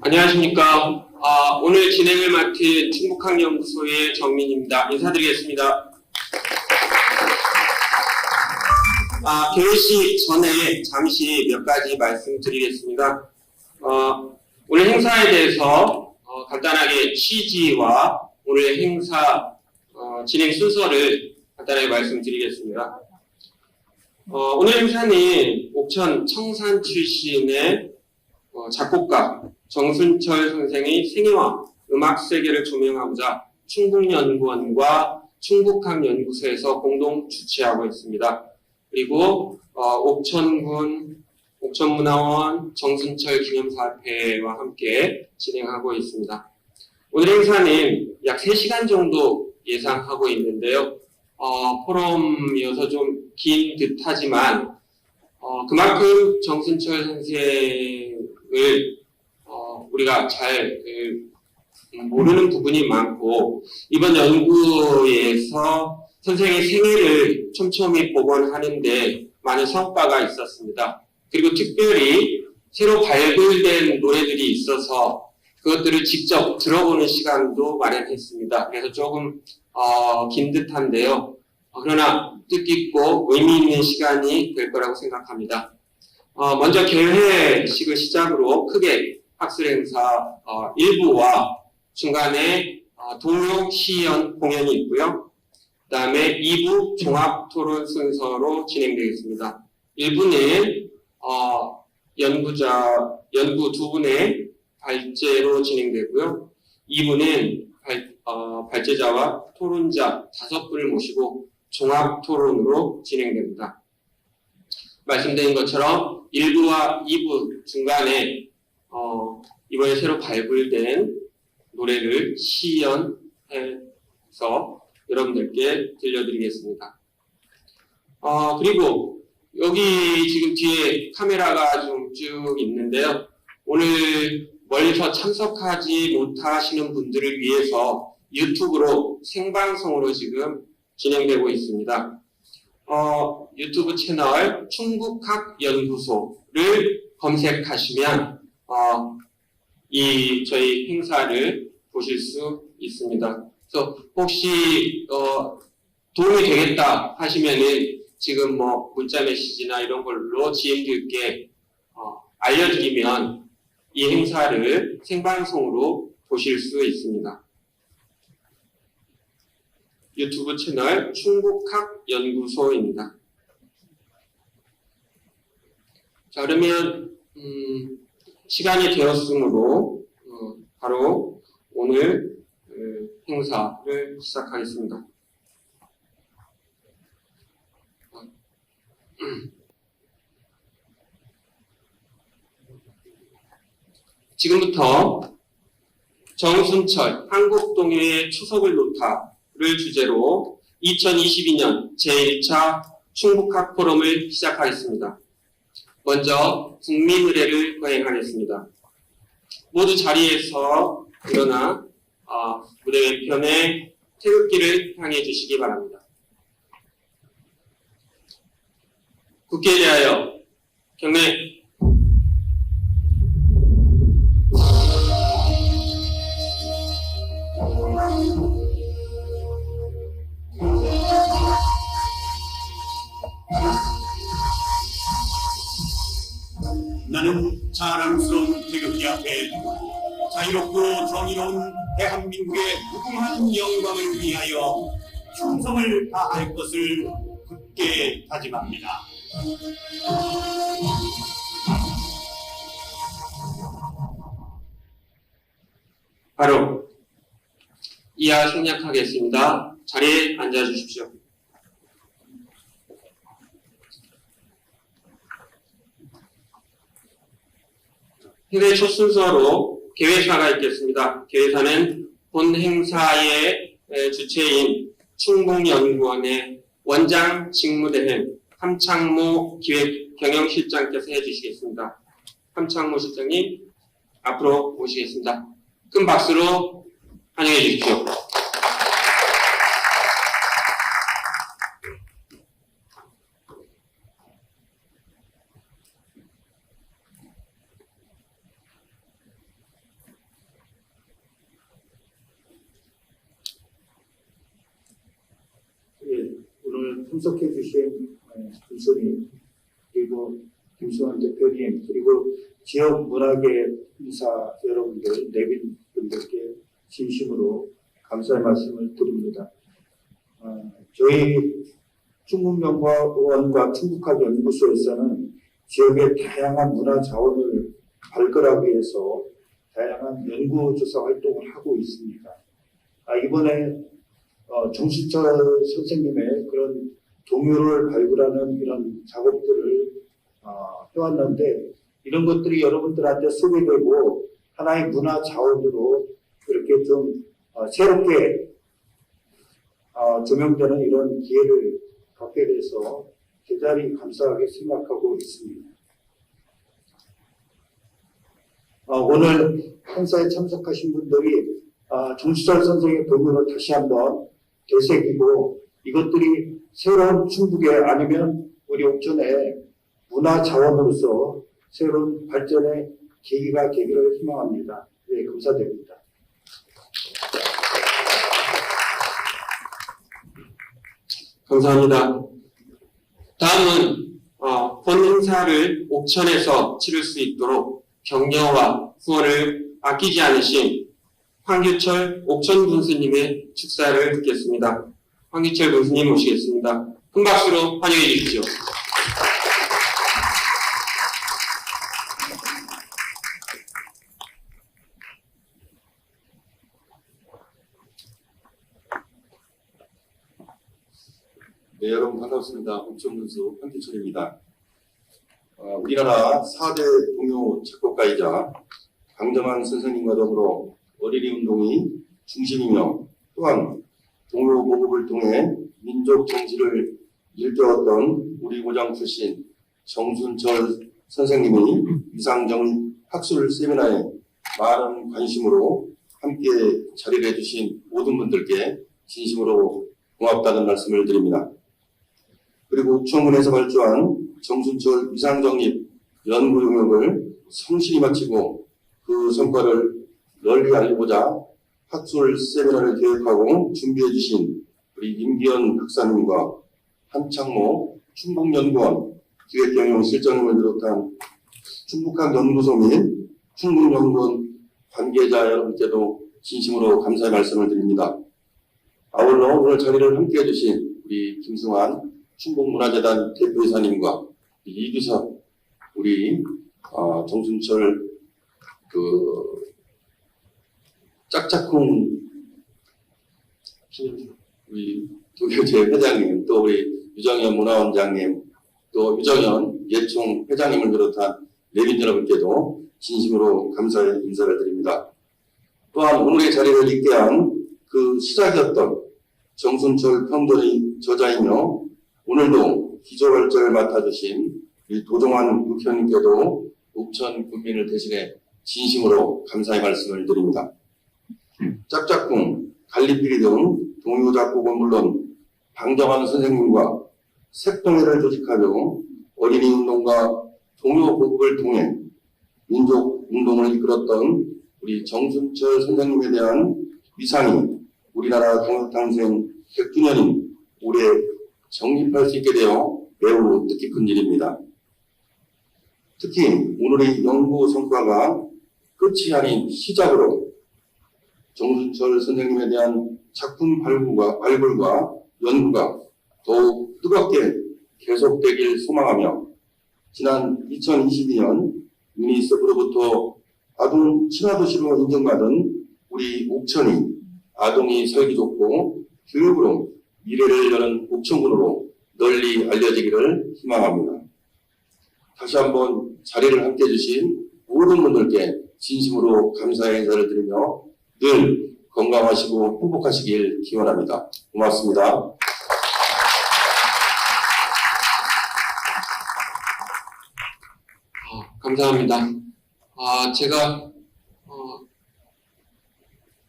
안녕하십니까. 오늘 진행을 맡은 충북학연구소의 정민입니다. 인사드리겠습니다. 개회식 전에 잠시 몇 가지 말씀드리겠습니다. 오늘 행사에 대해서 간단하게 취지와 오늘 행사 진행 순서를 간단하게 말씀드리겠습니다. 오늘 행사는 옥천 청산 출신의 작곡가 정순철 선생의 생애와 음악 세계를 조명하고자 충북연구원과 충북학연구소에서 공동 주최하고 있습니다. 그리고 옥천군 옥천문화원 정순철 기념사업회와 함께 진행하고 있습니다. 오늘 행사는 약 3시간 정도 예상하고 있는데요. 포럼이어서 좀 긴 듯하지만 그만큼 정순철 선생을 우리가 잘 모르는 부분이 많고, 이번 연구에서 선생의 생애를 촘촘히 복원하는데 많은 성과가 있었습니다. 그리고 특별히 새로 발굴된 노래들이 있어서 그것들을 직접 들어보는 시간도 마련했습니다. 그래서 조금 긴 듯한데요. 그러나 뜻깊고 의미 있는 시간이 될 거라고 생각합니다. 먼저 개회식을 시작으로 크게 학술 행사 일부와 중간에 동요 시연 공연이 있고요. 그 다음에 2부 종합 토론 순서로 진행되겠습니다. 1부는 연구 두 분의 발제로 진행되고요. 2부는 발제자와 토론자 5분을 모시고 종합 토론으로 진행됩니다. 말씀드린 것처럼 1부와 2부 중간에 이번에 새로 발굴된 노래를 시연해서 여러분들께 들려드리겠습니다. 그리고 여기 지금 뒤에 카메라가 좀 쭉 있는데요. 오늘 멀리서 참석하지 못하시는 분들을 위해서 유튜브로 생방송으로 지금 진행되고 있습니다. 유튜브 채널 충북학연구소를 검색하시면 저희 행사를 보실 수 있습니다. 그래서 혹시 도움이 되겠다 하시면은 지금 문자 메시지나 이런 걸로 지인들께 알려드리면 이 행사를 생방송으로 보실 수 있습니다. 유튜브 채널 충북학연구소입니다. 자, 그러면 시간이 되었으므로 바로 오늘 행사를 시작하겠습니다. 지금부터 정순철 한국동요의 추석을 놓다를 주제로 2022년 제1차 충북학 포럼을 시작하겠습니다. 먼저 국민의례를 거행하겠습니다. 모두 자리에서 일어나 무대 왼편에 태극기를 향해 주시기 바랍니다. 국회에 대하여 경례. 나는 자랑스러운 태극기 앞에 자유롭고 정의로운 대한민국의 무궁한 영광을 위하여 충성을 다할 것을 굳게 다짐합니다. 바로 이하 생략하겠습니다. 자리에 앉아주십시오. 행사 첫 순서로 개회사가 있겠습니다. 개회사는 본 행사의 주체인 충북연구원의 원장 직무대행 함창모 기획경영실장께서 해주시겠습니다. 함창모 실장님 앞으로 모시겠습니다. 큰 박수로 환영해 주십시오. 참석해 주신 군수님, 그리고 김수환 대표님, 그리고 지역 문화계 인사 여러분들, 내빈 분들께 진심으로 감사의 말씀을 드립니다. 저희 충북연구원과 충북학연구소에서는 지역의 다양한 문화 자원을 발굴하기 위해서 다양한 연구조사 활동을 하고 있습니다. 이번에 정신철 선생님의 그런 동요를 발굴하는 이런 작업들을 해왔는데, 이런 것들이 여러분들한테 소개되고 하나의 문화 자원으로 그렇게 좀 새롭게 조명되는 이런 기회를 갖게 돼서 대단히 감사하게 생각하고 있습니다. 오늘 행사에 참석하신 분들이 정수철 선생의 동요를 다시 한번 되새기고, 이것들이 새로운 충북에 아니면 우리 옥천의 문화 자원으로서 새로운 발전의 계기가 되기를 희망합니다. 네, 감사드립니다. 감사합니다. 다음은 본 행사를 옥천에서 치를 수 있도록 격려와 후원을 아끼지 않으신 황규철 옥천 군수님의 축사를 듣겠습니다. 황규철 군수님 모시겠습니다. 큰 박수로 환영해 주십시오. 네, 여러분 반갑습니다. 옥천 군수 황규철입니다. 우리나라 4대 동요 작곡가이자 강정한 선생님과 더불어 어린이 운동이 중심이며, 또한 동요 보급을 통해 민족 정치를 일깨웠던 우리 고장 출신 정순철 선생님이 위상정립 학술 세미나에 많은 관심으로 함께 자리를 해주신 모든 분들께 진심으로 고맙다는 말씀을 드립니다. 그리고 옥천군에서 발주한 정순철 위상정립 연구 용역을 성실히 마치고 그 성과를 널리 알리고자 학술 세미나를 계획하고 준비해 주신 우리 임기현 박사님과 한창모 충북연구원 기획경영실장님을 비롯한 충북학연구소 및 충북연구원 관계자 여러분께도 진심으로 감사의 말씀을 드립니다. 아울러 오늘 자리를 함께해 주신 우리 김승환 충북문화재단 대표이사님과 이규석 우리 정순철 짝짝꿍 우리 도교제 회장님, 또 우리 유정현 문화원장님, 또 유정현 예총 회장님을 비롯한 내빈 여러분께도 진심으로 감사의 인사를 드립니다. 또한 오늘의 자리를 잇게한 그 시작이었던 정순철 평전의 저자이며 오늘도 기조발전을 맡아주신 우리 도종환 국회의원님께도 옥천 군민을 대신해 진심으로 감사의 말씀을 드립니다. 짝짝꿍, 갈리피리 등 동요 작곡은 물론 방정환 선생님과 색동회를 조직하며 어린이 운동과 동요 보급을 통해 민족 운동을 이끌었던 우리 정순철 선생님에 대한 위상이 우리나라 동역탄생 100주년인 올해 정립할 수 있게 되어 매우 뜻깊은 일입니다. 특히 오늘의 연구 성과가 끝이 아닌 시작으로 정순철 선생님에 대한 작품 발굴과 연구가 더욱 뜨겁게 계속되길 소망하며, 지난 2022년 유니세프로부터 아동 친화도시로 인정받은 우리 옥천이 아동이 살기 좋고 교육으로 미래를 여는 옥천군으로 널리 알려지기를 희망합니다. 다시 한번 자리를 함께 해주신 모든 분들께 진심으로 감사의 인사를 드리며 늘 건강하시고 행복하시길 기원합니다. 고맙습니다. 감사합니다. 제가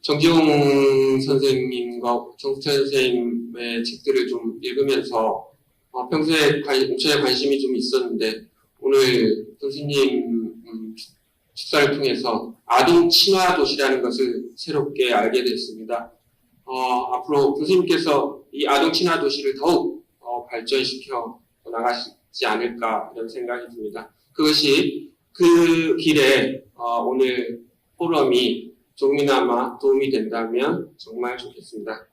정지용 선생님과 정수철 선생님의 책들을 좀 읽으면서 평소에 옥천에 관심이 좀 있었는데, 오늘 교수님 축사를 통해서 아동 친화 도시라는 것을 새롭게 알게 됐습니다. 앞으로 교수님께서 이 아동 친화 도시를 더욱 발전시켜 나가지 않을까 이런 생각이 듭니다. 그것이 그 길에 오늘 포럼이 조금이나마 도움이 된다면 정말 좋겠습니다.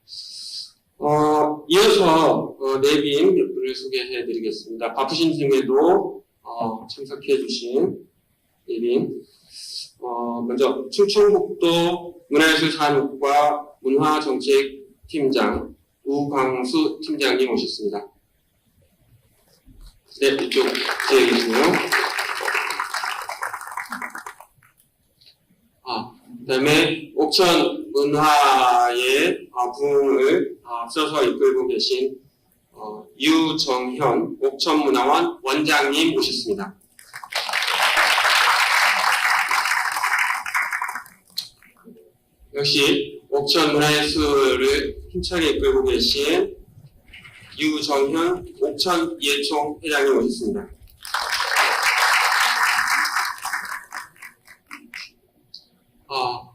이어서 내빈 몇 분을 소개해 드리겠습니다. 바쁘신 중에도 참석해 주신 내빈, 먼저 충청북도 문화예술산업과 문화정책팀장 우광수 팀장님 오셨습니다. 네, 이쪽 뒤에 계시네요. 그 다음에 옥천 문화의 부흥을 앞서서 이끌고 계신 유정현 옥천문화원 원장님 오셨습니다. 역시 옥천문화예술을 힘차게 이끌고 계신 유정현 옥천예총 회장님 오셨습니다.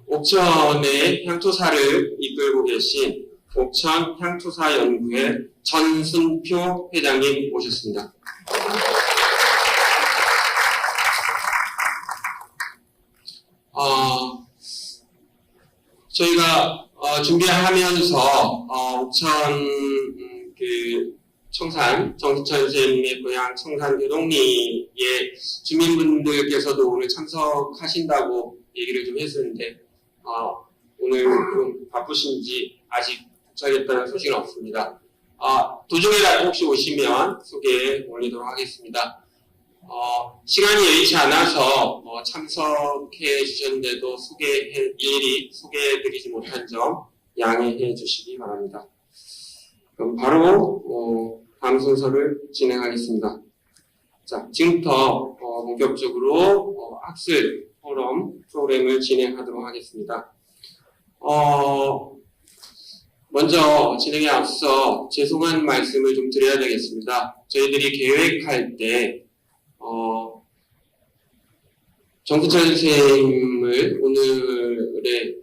옥천의 향토사를 이끌고 계신 옥천 향토사 연구회 전순표 회장님 오셨습니다. 저희가 준비하면서 옥천 청산 정수철 선생님의 고향 청산 교동리의 주민분들께서도 오늘 참석하신다고 얘기를 좀 했었는데 오늘 좀 바쁘신지 아직 도착했다는 소식은 없습니다. 도중에라도 혹시 오시면 소개해 올리도록 하겠습니다. 시간이 여의치 않아서 참석해 주셨는데도 일일이 소개해드리지 못한 점 양해해 주시기 바랍니다. 그럼 바로 다음 순서를 진행하겠습니다. 자, 지금부터 본격적으로 학술 포럼 프로그램을 진행하도록 하겠습니다. 먼저 진행에 앞서 죄송한 말씀을 좀 드려야 되겠습니다. 저희들이 계획할 때 정수철 선생님을 오늘에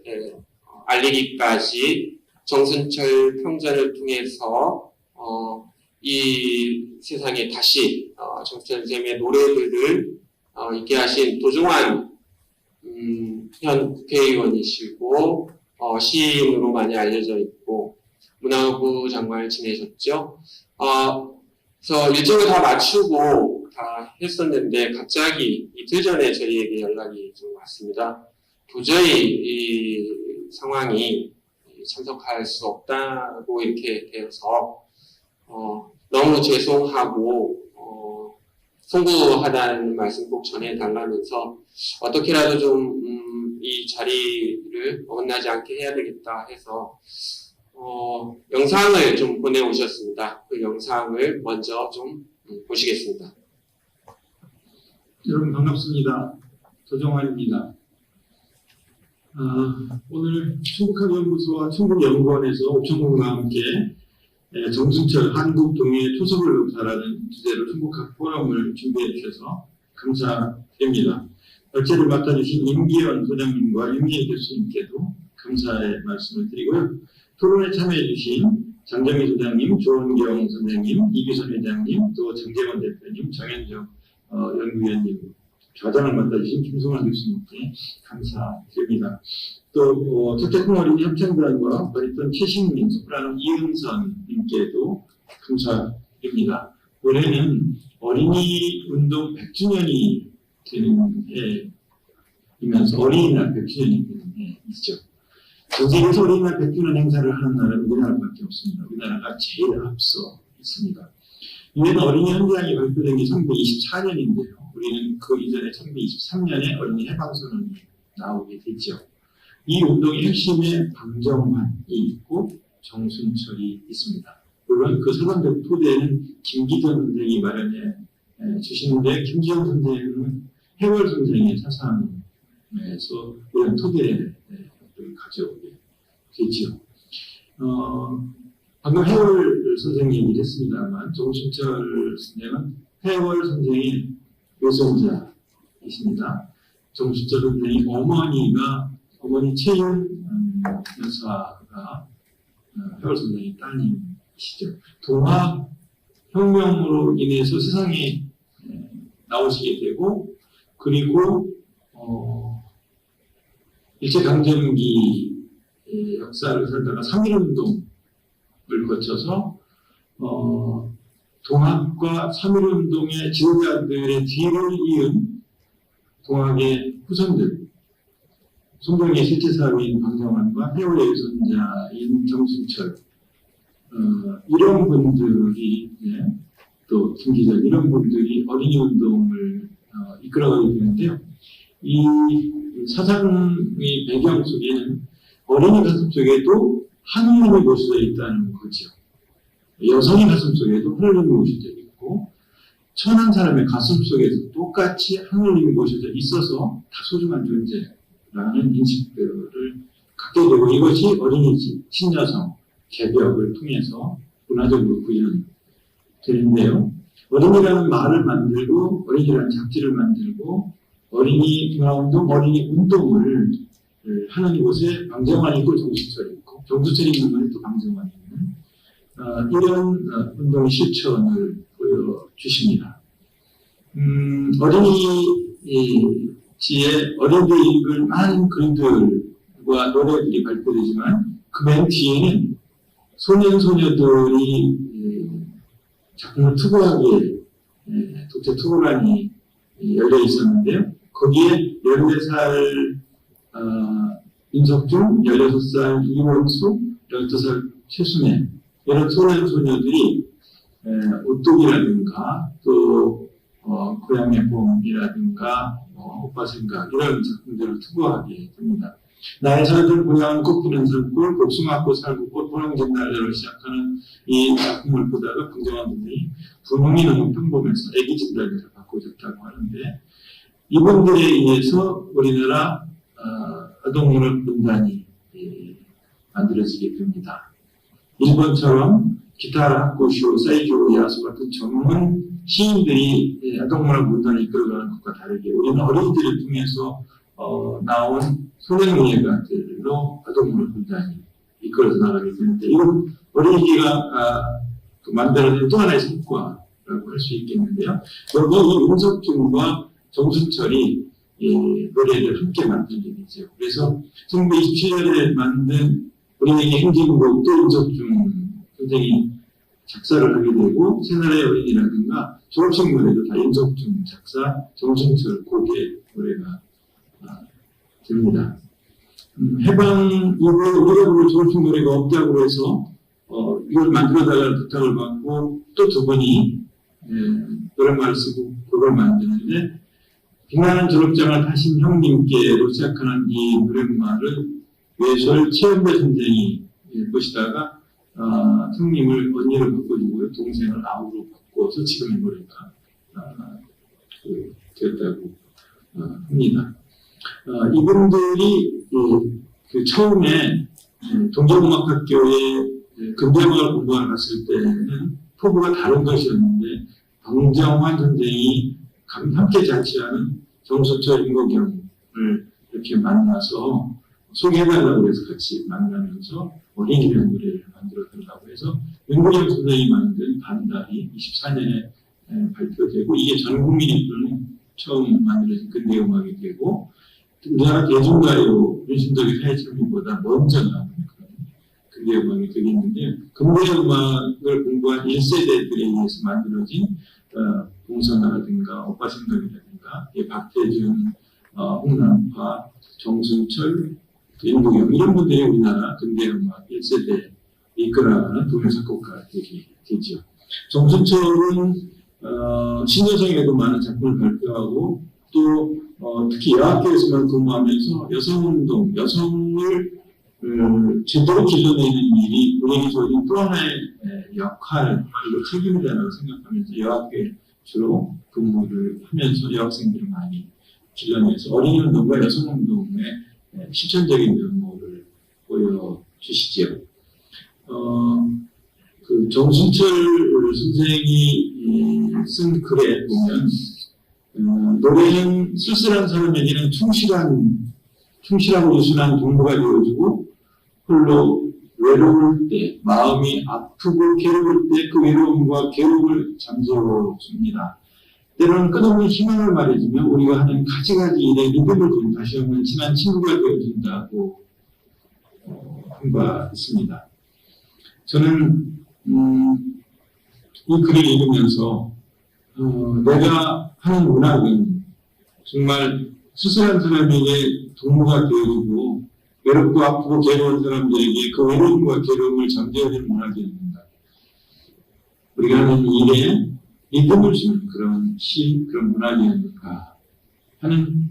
알리기까지 정순철 평전을 통해서 이 세상에 다시 정수철 선생님의 노래들을 있게 하신 도종환 현 국회의원이시고 시인으로 많이 알려져 있고 문화부 장관을 지내셨죠. 그래서 일정을 다 맞추고 다 했었는데 갑자기 이틀 전에 저희에게 연락이 좀 왔습니다. 도저히 이 상황이 참석할 수 없다고 이렇게 되어서 너무 죄송하고 송구하다는 말씀 꼭 전해달라면서 어떻게라도 좀 이 자리를 어긋나지 않게 해야 되겠다 해서 영상을 좀 보내오셨습니다. 그 영상을 먼저 좀 보시겠습니다. 여러분 반갑습니다. 도정환입니다. 오늘 충북학연구소와 충북연구원에서 옥천군과 함께 정순철 한국동의 초석을 의사라는 주제로 충북학 포럼을 준비해 주셔서 감사드립니다. 발제를 맡아주신 임기현 소장님과 윤미애 교수님께도 감사의 말씀을 드리고요. 토론에 참여해 주신 장정희 소장님, 조은경 선생님, 이규선 회장님, 또 정재원 대표님, 정현정 연구위원님, 좌장을 맡아주신 김성환 교수님께 감사드립니다. 또 특작품 어린이 협창단과 바리톤 최신민, 소프라노 이은선님께도 감사드립니다. 올해는 어린이 운동 100주년이 되는 해이면서 어린이날 100주년이 되는 해이죠. 전 세계에서 어린이날 100주년 행사를 하는 나라는 우리나라밖에 없습니다. 우리나라가 제일 앞서 있습니다. 유엔 어린이 헌장이 발표된 게 1924년인데요. 우리는 그 이전에 1923년에 어린이 해방선언이 나오게 됐죠. 이 운동의 핵심에 방정환이 있고 정순철이 있습니다. 물론 그 사상적 토대는 김기전 선생이 마련해 주시는데 김기전 선생은 해월 선생의 사상에서 이런 토대를 가져오게 되죠. 방금 해월 선생님 얘기를 했습니다만 정순철 선생은 해월 선생의 외손자이십니다. 정순철 선생의 어머니 최윤 여사가 해월 선생의 따님이시죠. 동화 혁명으로 인해서 세상에 나오시게 되고, 그리고 일제강점기 역사를 살다가 3.1운동을 거쳐서 동학과 3.1운동의 지도자들의 뒤를 이은 동학의 후손들, 송정의 실제 사위인 방정환과 해월의 유선자인 정순철, 이런 분들이, 또 김기절, 이런 분들이 어린이 운동을 이끌어가게 되는데요. 이 사상의 배경 속에는 어린이 가슴 속에도 하느님이 모셔져 있다는 거죠. 여성의 가슴 속에도 하느님이 모셔져 있고, 천한 사람의 가슴 속에도 똑같이 하느님이 모셔져 있어서 다 소중한 존재라는 인식들을 갖게 되고, 이것이 어린이 신여성 개벽을 통해서 문화적으로 구현되는데요. 어린이라는 말을 만들고, 어린이라는 잡지를 만들고, 어린이 문화운동, 어린이 운동을 하는 곳에 방정환이 있고 정수철이 있고, 정수철이 있는 곳에 또 방정환이 있는 이런 운동의 실천을 보여주십니다. 어린이지에 어린이들이 읽을 많은 글들과 노래들이 발표되지만 그 맨 뒤에는 소년소녀들이 작품을 투고하게 독재 투고란이 열려 있었는데요. 거기에 14살 윤석준, 16살 이원수, 12살 최순애, 이런 소년소녀들이 오똑이라든가 또 고향의 봄이라든가 오빠 생각, 이런 작품들을 투고하게 됩니다. 나의 작은 고향은 꽃피는 산골, 복숭아꽃 살고 꽃 보령진 날려를 시작하는 이 작품을 보다가 방정환 분이 분홍이 너무 평범해서 애기 진달래를 바꿔줬다고 하는데, 이분들에 의해서 우리나라 아동문화분단이 만들어지게 됩니다. 일본처럼 기타라 학고쇼, 사이조, 야수 같은 전문 시인들이 아동문화분단을 이끌어가는 것과 다르게 우리는 어린이들을 통해서 나온 소년문예가들로 아동문화분단이 이끌어서 나가게 되는데, 이건 어린이가 만들어낸 또 하나의 성과라고 할 수 있겠는데요. 여기 이 윤석준과 정순철이 노래를 함께 만들게 되죠. 그래서 1927년에 만든 어린이의 행진곡도 윤석준 선생이 작사를 하게 되고, 새나라의 어린이라든가 졸업식 노래도 다 윤석준 작사, 정순철 곡의 노래가 됩니다. 해방 이후에 우리가 부를 졸업식 노래가 없다고 해서 이걸 만들어달라는 부탁을 받고 또 두 분이 노랫말을 쓰고 그걸 만드는데, 빛나는 졸업장을 타신 형님께로 시작하는 이 노랫말을 외솔 최연배 선생이 보시다가 형님을 언니로 바꿔주고요, 동생을 아우로 바꿔서 지금의 노래가 되었다고 합니다. 이분들이 처음에 동정음악학교에 근대음악을 공부하러 갔을 때는 포부가 다른 것이었는데, 방정환 선생이 함께 자취하는 정수철, 임국영을 이렇게 만나서 소개해달라고 해서 같이 만나면서 어린이라는 노래를 만들어달라고 해서 임국영 선생이 만든 반달이 24년에 발표되고, 이게 전 국민이 부르는 처음 만들어진 근대음악이 되고, 우리나라 대중가요 윤신덕의 사회철미보다 먼저 나온 근대음악이 되겠는데, 근대음악을 공부한 1세대들에 의해서 만들어진 봉선화라든가 오빠 생각이라든가 박태준, 홍남파, 정순철, 임국영, 이런 분들이 우리나라 근대음악 1세대 이끌어가는 동요작곡가 되죠. 정순철은 신여성에도 많은 작품을 발표하고, 또 특히 여학교에서만 근무하면서 여성운동, 여성을 제대로 길러내는 일이 우리에게 주어진 또 하나의 역할, 그리고 책임이라고 생각하면서 여학교에 주로 근무를 하면서 여학생들을 많이 길러내서 어린이운동과 여성운동의 실천적인 면모를 보여주시죠. 그 정순철 선생이 쓴 글에 보면, 노래는 쓸쓸한 사람에게는 충실하고 유순한 동무가 되어주고, 홀로 외로울 때, 마음이 아프고 괴로울 때 그 외로움과 괴로움을 잠재워줍니다. 때로는 끝없는 희망을 말해주며 우리가 하는 가지가지 일에 믿음을 준 다시 한번 친한 친구가 되어준다고 한 바 있습니다. 저는 이 글을 읽으면서 내가 하는 문학은 정말 수술한 사람에게 동무가 되어주고 외롭고 아프고 괴로운 사람들에게 그 외로움과 괴로움을 잠재워주는 문학입니다. 우리가 하는 일에 믿음을 주는 그런 시, 그런 문학이 아닐까 하는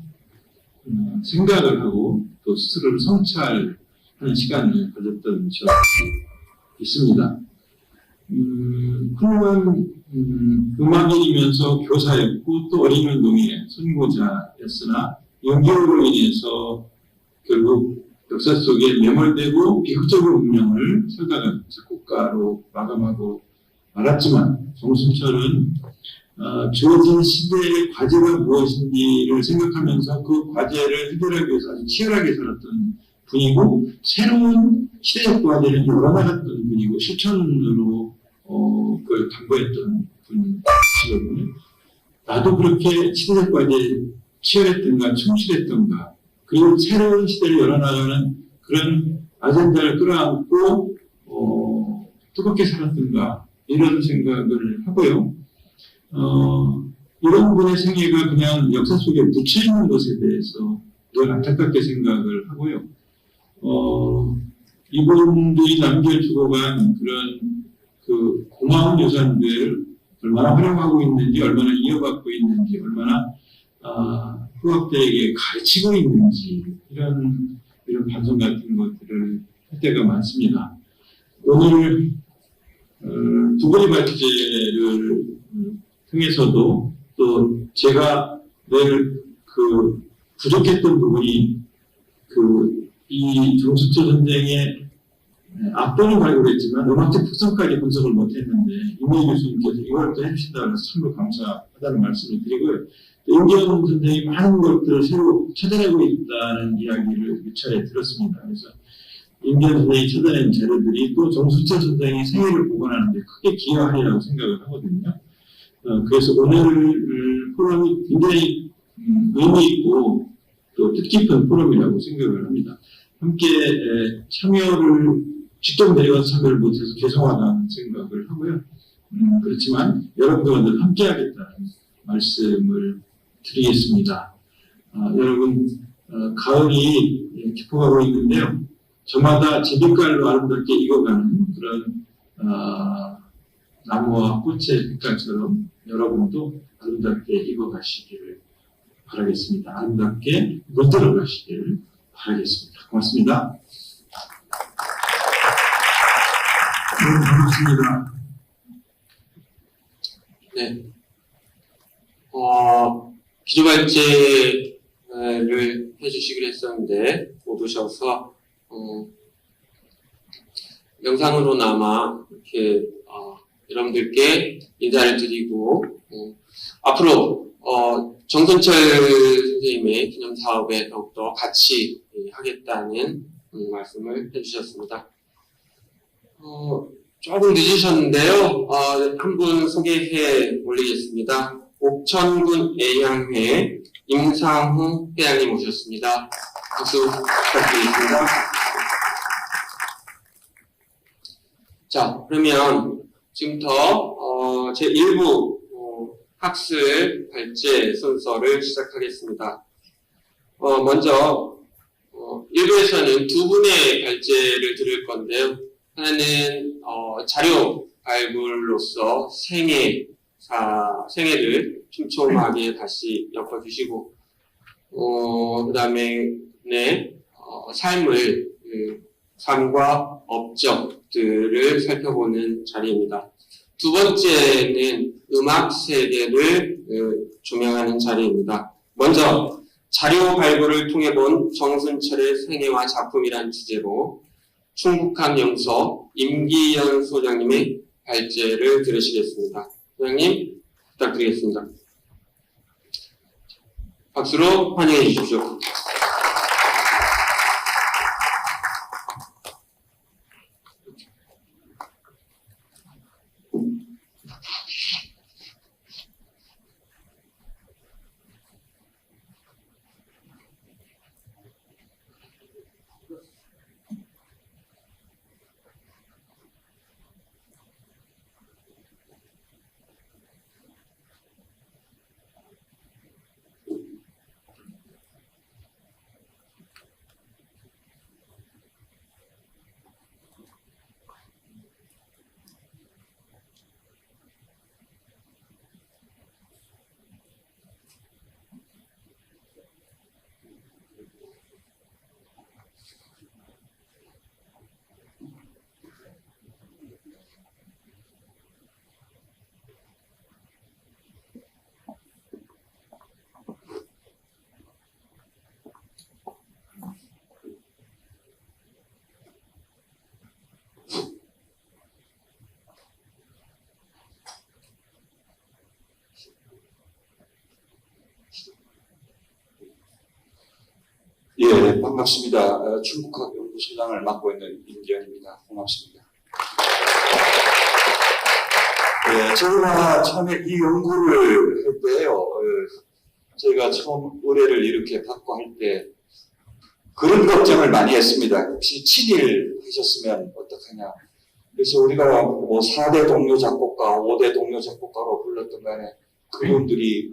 생각을 하고 또 스스로를 성찰하는 시간을 가졌던 적이 있습니다. 훌륭한 음악인이면서 교사였고 또 어린운동의 선구자였으나 연기로 인해서 결국 역사 속에 매몰되고 비극적인 운명을 살다가 작곡가로 마감하고 말았지만 정순철은 주어진 시대의 과제가 무엇인지를 생각하면서 그 과제를 해결하기 위해서 아주 치열하게 살았던 분이고 새로운 시대적 과제를 열어나갔던 분이고 실천으로 그걸 당부했던 분이거든요. 나도 그렇게 시대적 과제에 치열했던가 충실했던가 그리고 새로운 시대를 열어나가는 그런 아젠다를 끌어안고 뜨겁게 살았던가 이런 생각을 하고요. 이런 분의 생애가 그냥 역사 속에 묻혀있는 것에 대해서 늘 안타깝게 생각을 하고요. 이분들이 남겨주고 간 그런 그 고마운 유산들 얼마나 활용하고 있는지, 얼마나 이어받고 있는지, 얼마나 후학들에게 가르치고 있는지 이런 반성 같은 것들을 할 때가 많습니다. 오늘 두 번의 발제를 통해서도 또 제가 늘 그 부족했던 부분이 이 정수철 전쟁의 앞도는 발굴했지만 음악적 특성까지 분석을 못했는데 임미 교수님께서 이걸 또 해주신다고 해서 참으로 감사하다는 말씀을 드리고요. 임기현 선생이 많은 것들을 새로 찾아내고 있다는 이야기를 유차에 들었습니다. 그래서 임기현 선생이 찾아낸 자료들이 또 정수철 선생의 생애를 복원하는 데 크게 기여하리라고 생각을 하거든요. 그래서 오늘 포럼이 굉장히 의미 있고 또 뜻깊은 포럼이라고 생각을 합니다. 함께 직접 내려가서 참여를 못해서 죄송하다는 생각을 하고요. 그렇지만 여러분들과 늘 함께 하겠다는 말씀을 드리겠습니다. 여러분, 가을이 깊어가고 있는데요. 저마다 제빛깔로 아름답게 익어가는 그런 나무와 꽃의 빛깔처럼 여러분도 아름답게 익어가시기를 바라겠습니다. 아름답게 물들어 가시기를 바라겠습니다. 고맙습니다. 반갑습니다. 네. 기조발제를 해주시기로 했었는데, 못 오셔서, 영상으로나마 이렇게, 여러분들께 인사를 드리고, 앞으로, 정선철 선생님의 기념 사업에 더욱더 같이 하겠다는 말씀을 해주셨습니다. 조금 늦으셨는데요. 한 분 소개해 올리겠습니다. 옥천군 애양회 임상훈 회장님 오셨습니다. 박수 부탁드리겠습니다. 자, 그러면 지금부터 제 1부 학술 발제 순서를 시작하겠습니다. 먼저 1부에서는 두 분의 발제를 들을 건데요. 하나는 자료 발굴로서 생애를 촘촘하게 다시 엮어주시고, 그 다음에 삶과 업적들을 살펴보는 자리입니다. 두 번째는 음악 세계를 조명하는 자리입니다. 먼저 자료 발굴을 통해 본 정순철의 생애와 작품이란 주제로 충북학 영서 임기현 소장님의 발제를 들으시겠습니다. 소장님 부탁드리겠습니다. 박수로 환영해 주십시오. 반갑습니다. 충북학 연구소장을 맡고 있는 임기현입니다. 고맙습니다. 저희가 처음에 이 연구를 할 때요, 저희가 처음 의뢰를 이렇게 받고 할 때 그런 걱정을 많이 했습니다. 혹시 친일하셨으면 어떡하냐. 그래서 우리가 뭐 4대 동료 작곡가, 5대 동료 작곡가로 불렀던 간에 그분들이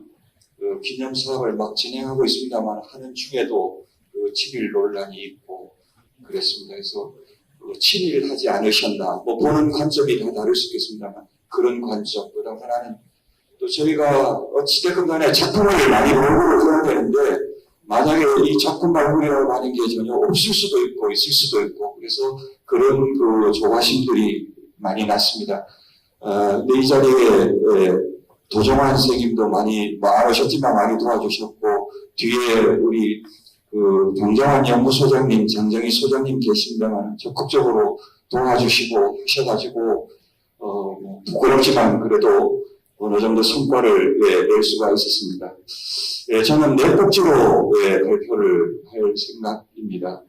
기념사업을 막 진행하고 있습니다만 하는 중에도 친일 논란이 있고 그랬습니다. 그래서 친일하지 않으셨나, 뭐 보는 관점이 다 다를 수 있겠습니다만 그런 관점, 그다음 하나는 또 저희가 어찌됐건 간에 작품을 많이 발굴을 해야 되는데 만약에 이 작품 발굴이라고 하는 게 전혀 없을 수도 있고 있을 수도 있고 그래서 그런 조바심들이 많이 났습니다. 근데 이 자리에 도정환 선생님도 많이 안 오셨지만 많이 도와주셨고 뒤에 우리 당정환 연구소장님, 장정희 소장님 계십니다만 적극적으로 도와주시고 하셔가지고 부끄럽지만 그래도 어느 정도 성과를 낼 수가 있었습니다. 저는 네 꼭지로 발표를 할 생각입니다.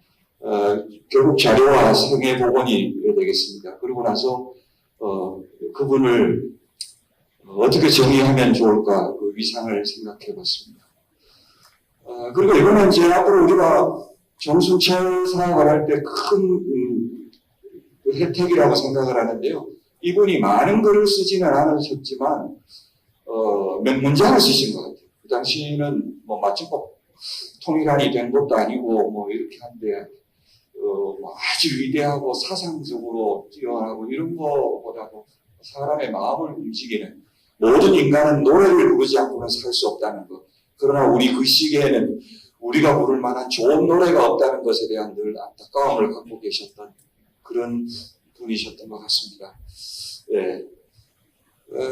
결국 자료와 생애 복원이 되겠습니다. 그리고 나서 그분을 어떻게 정의하면 좋을까 그 위상을 생각해 봤습니다. 그리고 이거는 이제 앞으로 우리가 정순철 사학을 할 때 큰 혜택이라고 생각을 하는데요. 이분이 많은 글을 쓰지는 않으셨지만 몇 문장을 쓰신 것 같아요. 그 당시는 뭐 맞춤법 통일안이 된 것도 아니고 뭐 이렇게 한데 뭐 아주 위대하고 사상적으로 뛰어나고 이런 거보다도 사람의 마음을 움직이는 모든 인간은 노래를 부르지 않고는 살 수 없다는 것. 그러나 우리 그 시기에는 우리가 부를 만한 좋은 노래가 없다는 것에 대한 늘 안타까움을 갖고 계셨던 그런 분이셨던 것 같습니다.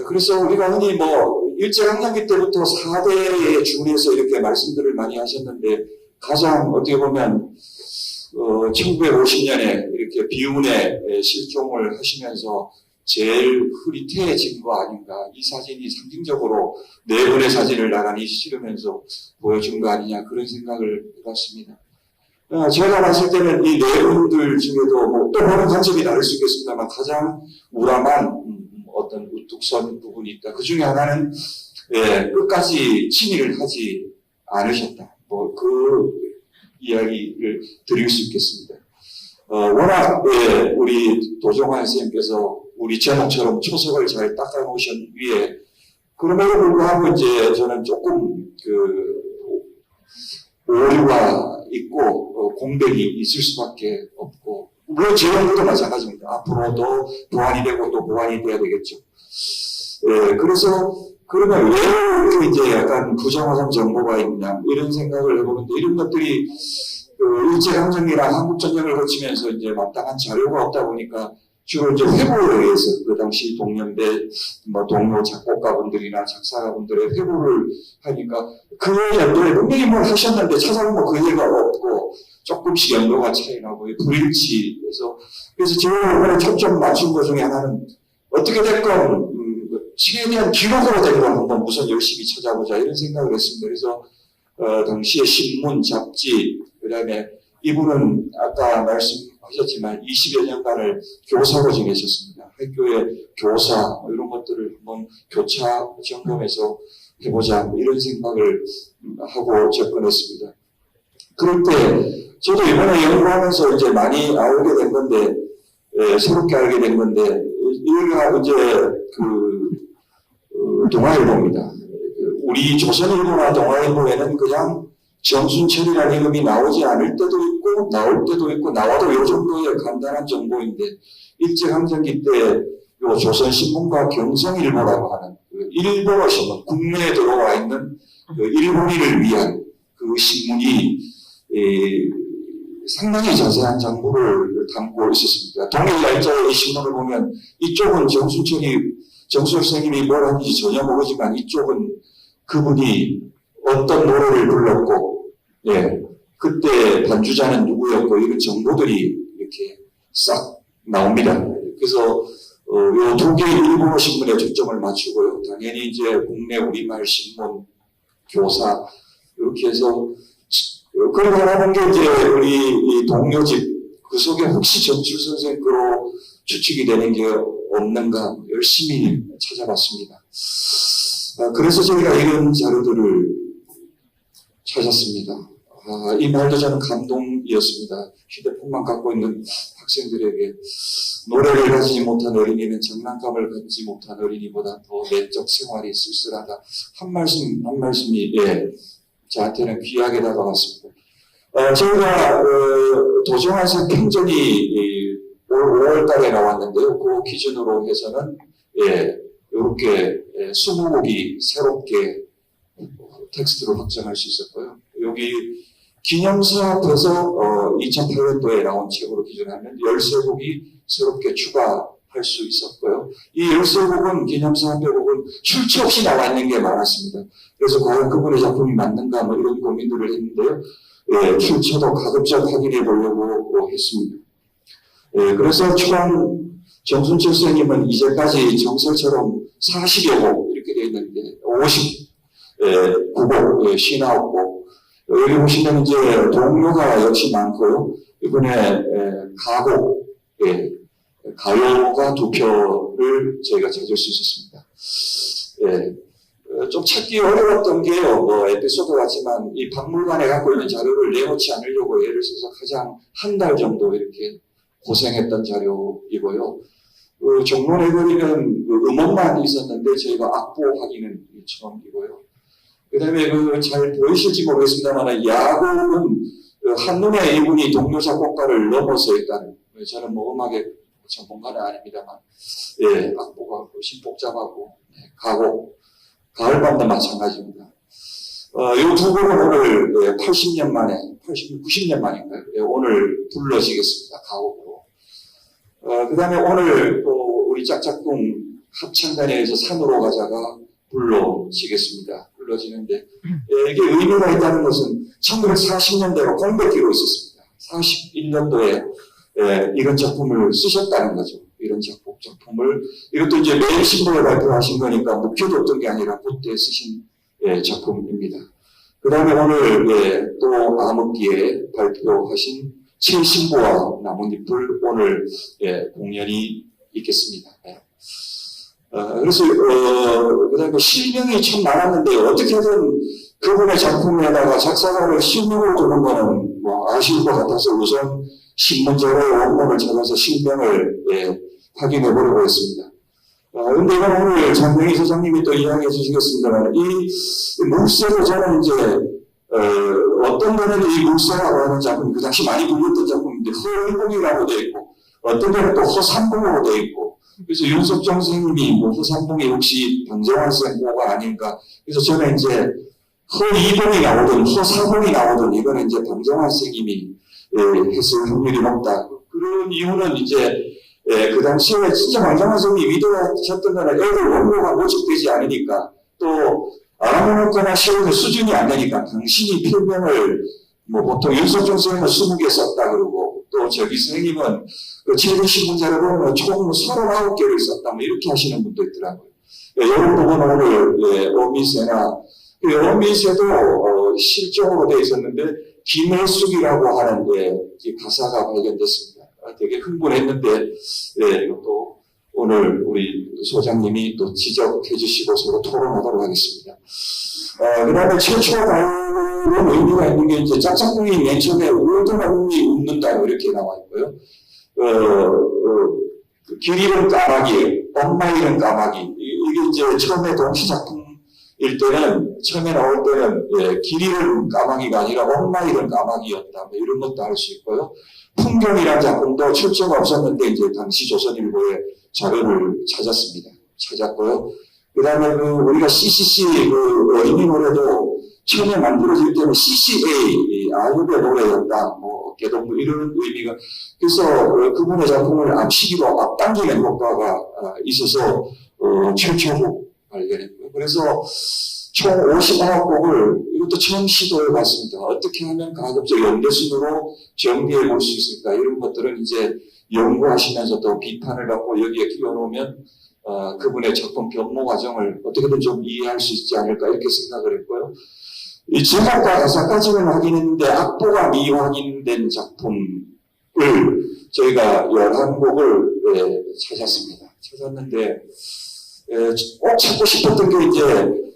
그래서 우리가 흔히 뭐 일제강점기 때부터 4대에 준해서 이렇게 말씀들을 많이 하셨는데 가장 어떻게 보면 1950년에 이렇게 비운에 실종을 하시면서 제일 흐릿해진 거 아닌가. 이 사진이 상징적으로 네 분의 사진을 나란히 실으면서 보여준 거 아니냐 그런 생각을 해봤습니다. 제가 봤을 때는 이 네 분들 중에도 뭐 또 보는 관점이 다를 수 있겠습니다만 가장 우람한 어떤 우뚝선 부분이 있다. 그 중에 하나는 끝까지 친일을 하지 않으셨다. 뭐 그 이야기를 드릴 수 있겠습니다. 워낙 우리 도정환 선생님께서 우리 제목처럼 초석을 잘 닦아놓으신 위에 그럼에도 불구하고 이제 저는 조금 오류가 있고 공백이 있을 수밖에 없고 물론 제 연구도 마찬가지입니다. 앞으로도 보완이 되고 또 보완이 돼야 되겠죠. 그래서 그러면 왜 이렇게 이제 약간 부정확한 정보가 있냐 이런 생각을 해보는데 이런 것들이 일제강점기랑 한국전쟁을 거치면서 이제 마땅한 자료가 없다 보니까 주로 이제 회고에 의해서 그 당시 동년배 뭐 동료 작곡가분들이나 작사가분들의 회고를 하니까 그 연도에 분명히 뭘 하셨는데 찾아보면 그 얘기가 없고 조금씩 연도가 차이 나고 불일치해서 그래서 제가 이번에 초점 맞춘 것 중에 하나는 어떻게 됐건 지금에 대한 기록으로 된 걸 한번 우선 열심히 찾아보자 이런 생각을 했습니다. 그래서 당시에 신문, 잡지 그다음에 이분은 아까 말씀하셨지만 20여 년간을 교사로 지내셨습니다. 학교의 교사 이런 것들을 한번 교차 점검해서 해보자 이런 생각을 하고 접근했습니다. 그럴 때 저도 이번에 연구하면서 이제 많이 알게 된 건데 새롭게 알게 된 건데 여기가 이제 동아일보입니다. 우리 조선일보나 동아일보에는 그냥 정순철이라는 이름이 나오지 않을 때도 있고 나올 때도 있고 나와도 요 정도의 간단한 정보인데 일제강점기 때 요 조선신문과 경성일보라고 하는 일본어 신문 국내에 들어와 있는 일본인을 위한 그 신문이 상당히 자세한 정보를 담고 있었습니다. 동일날짜의 이 신문을 보면 이쪽은 정순철 선생님이 뭘 하는지 전혀 모르지만 이쪽은 그분이 어떤 노래를 불렀고, 그때 반주자는 누구였고, 이런 정보들이 이렇게 싹 나옵니다. 그래서, 요 두 개의 일본어 신문에 초점을 맞추고요. 당연히 이제 국내 우리말 신문, 교사, 이렇게 해서, 그걸 바라본 게 이제 우리 이 동료집, 그 속에 혹시 정출 선생 거로 추측이 되는 게 없는가 열심히 찾아봤습니다. 그래서 저희가 이런 자료들을 찾았습니다. 이 말도 저는 감동이었습니다. 휴대폰만 갖고 있는 학생들에게 노래를 가지지 못한 어린이는 장난감을 갖지 못한 어린이보다 더 내적 생활이 쓸쓸하다. 한 말씀이 저한테는 귀하게 다가왔습니다. 저희가 도정환선 평전이 올 5월 달에 나왔는데요. 그 기준으로 해서는 이렇게 20곡이 새롭게 텍스트로 확정할 수 있었고요. 여기 기념사 앞에서 2008년도에 나온 책으로 기준하면 13곡이 새롭게 추가할 수 있었고요. 이 13곡은 기념사 앞에 곡은 출처 없이 나와 있는 게 많았습니다. 그래서 과연 그분의 작품이 맞는가 뭐 이런 고민들을 했는데요. 출처도 가급적 확인해 보려고 했습니다. 그래서 총 정순철 선생님은 이제까지 정설처럼 40여 곡 이렇게 되어 있는데 59곡, 59곡. 여기 보시면 이제 동료가 역시 많고요. 이번에 가곡, 가요가 2표를 저희가 찾을 수 있었습니다. 좀 찾기 어려웠던 게요, 에피소드 같지만 이 박물관에 갖고 있는 자료를 내놓지 않으려고 예를 들어서 가장 한 달 정도 이렇게 고생했던 자료이고요. 종론해버리는 음원만 있었는데 저희가 악보 확인은 처음이고요. 그 다음에 잘 보이실지 모르겠습니다만 야구는 한눈에 이분이 동료 작곡가를 넘어서 일단 저는 음악의 전문가는 아닙니다만 악보가 훨씬 복잡하고 가곡 가을밤도 마찬가지입니다. 이 두 곡은 오늘 80년 만에 90년 만인가요? 오늘 불러지겠습니다. 가곡으로. 그 다음에 오늘 우리 짝짝꿍 합창단에서 산으로 가자가 불러지겠습니다. 불러지는데 이게 의미가 있다는 것은 1940년대로 공백기로 있었습니다. 41년도에 이런 작품을 쓰셨다는 거죠. 이런 작품을 이것도 이제 매일 신보에 발표하신 거니까 목표도 없던 게 아니라 그때 쓰신 작품입니다. 그 다음에 오늘 또 암흑기에 발표하신 최신보와 나뭇잎을 오늘 공연이 있겠습니다. 그래서 그다음에 실명이 참 많았는데 어떻게든 그분의 작품에다가 작사가를 실명을 두는 거는 아쉬울 것 같아서 우선 신문제로의 원본을 찾아서 실명을 확인해 보려고 했습니다. 근데 이건 오늘 장명희 소장님이 또 이야기해 주시겠습니다만 이 물새로 저는 이제 어떤 거는 이 물새라고 하는 작품이 그 당시 많이 불렸던 작품인데 허일봉이라고 되어 있고 어떤 거는 또 허삼봉으로 되어 있고 그래서 윤석정 선생님이 허삼봉이 혹시 방정환 선생님가 아닌가 그래서 저는 이제 허이봉이 나오든 허사봉이 나오든 이거는 이제 방정환 선생님이 했을 확률이 높다. 그런 이유는 이제 그 당시에 진짜 방정환 선생님이 위대하셨던 거는 애들 원고가 모집되지 않으니까 또 알아보거나 시험의 수준이 안 되니까 당신이 필명을 보통 윤석정 선생님은 20개 썼다 그러고 또 저기 선생님은 그 제대신문자를 보면 총 39개를 썼다 이렇게 하시는 분도 있더라고요. 이런 부분은 오늘 어미새나 어미새도 실종으로 되어 있었는데 김혜숙이라고 하는 가사가 발견됐습니다. 되게 흥분했는데 또 오늘 우리 소장님이 또 지적해 주시고 서로 토론하도록 하겠습니다. 그 다음에 최초 가요는 의미가 있는 게 이제 짝짝꿍이 맨 처음에 울더라군이 웃는다 이렇게 나와 있고요. 길 잃은 까마귀, 엄마 잃은 까마귀 이게 이제 처음에 동시 작품일 때는 처음에 나올 때는 길 잃은 까마귀가 아니라 엄마 잃은 까마귀였다 이런 것도 알 수 있고요. 풍경이라는 작품도 출처가 없었는데 이제 당시 조선일보에 자료를 찾았고요. 그 다음에 우리가 CCC 어린이 노래도 처음에 만들어질 때는 CCA 아유의 노래였다 개동무 이런 의미가 그래서 그분의 작품을 시기로 앞당기는 효과가 있어서 최초로 발견했고요. 그래서 총 51곡을 이것도 처음 시도해 봤습니다. 어떻게 하면 가급적 연대순으로 정리해 볼 수 있을까 이런 것들은 이제 연구하시면서 또 비판을 갖고 여기에 끼워놓으면 그분의 작품 변모 과정을 어떻게든 좀 이해할 수 있지 않을까 이렇게 생각을 했고요. 이 제목과 가사까지는 확인했는데 악보가 미확인된 작품을 저희가 11곡을 찾았는데 꼭 찾고 싶었던 게 이제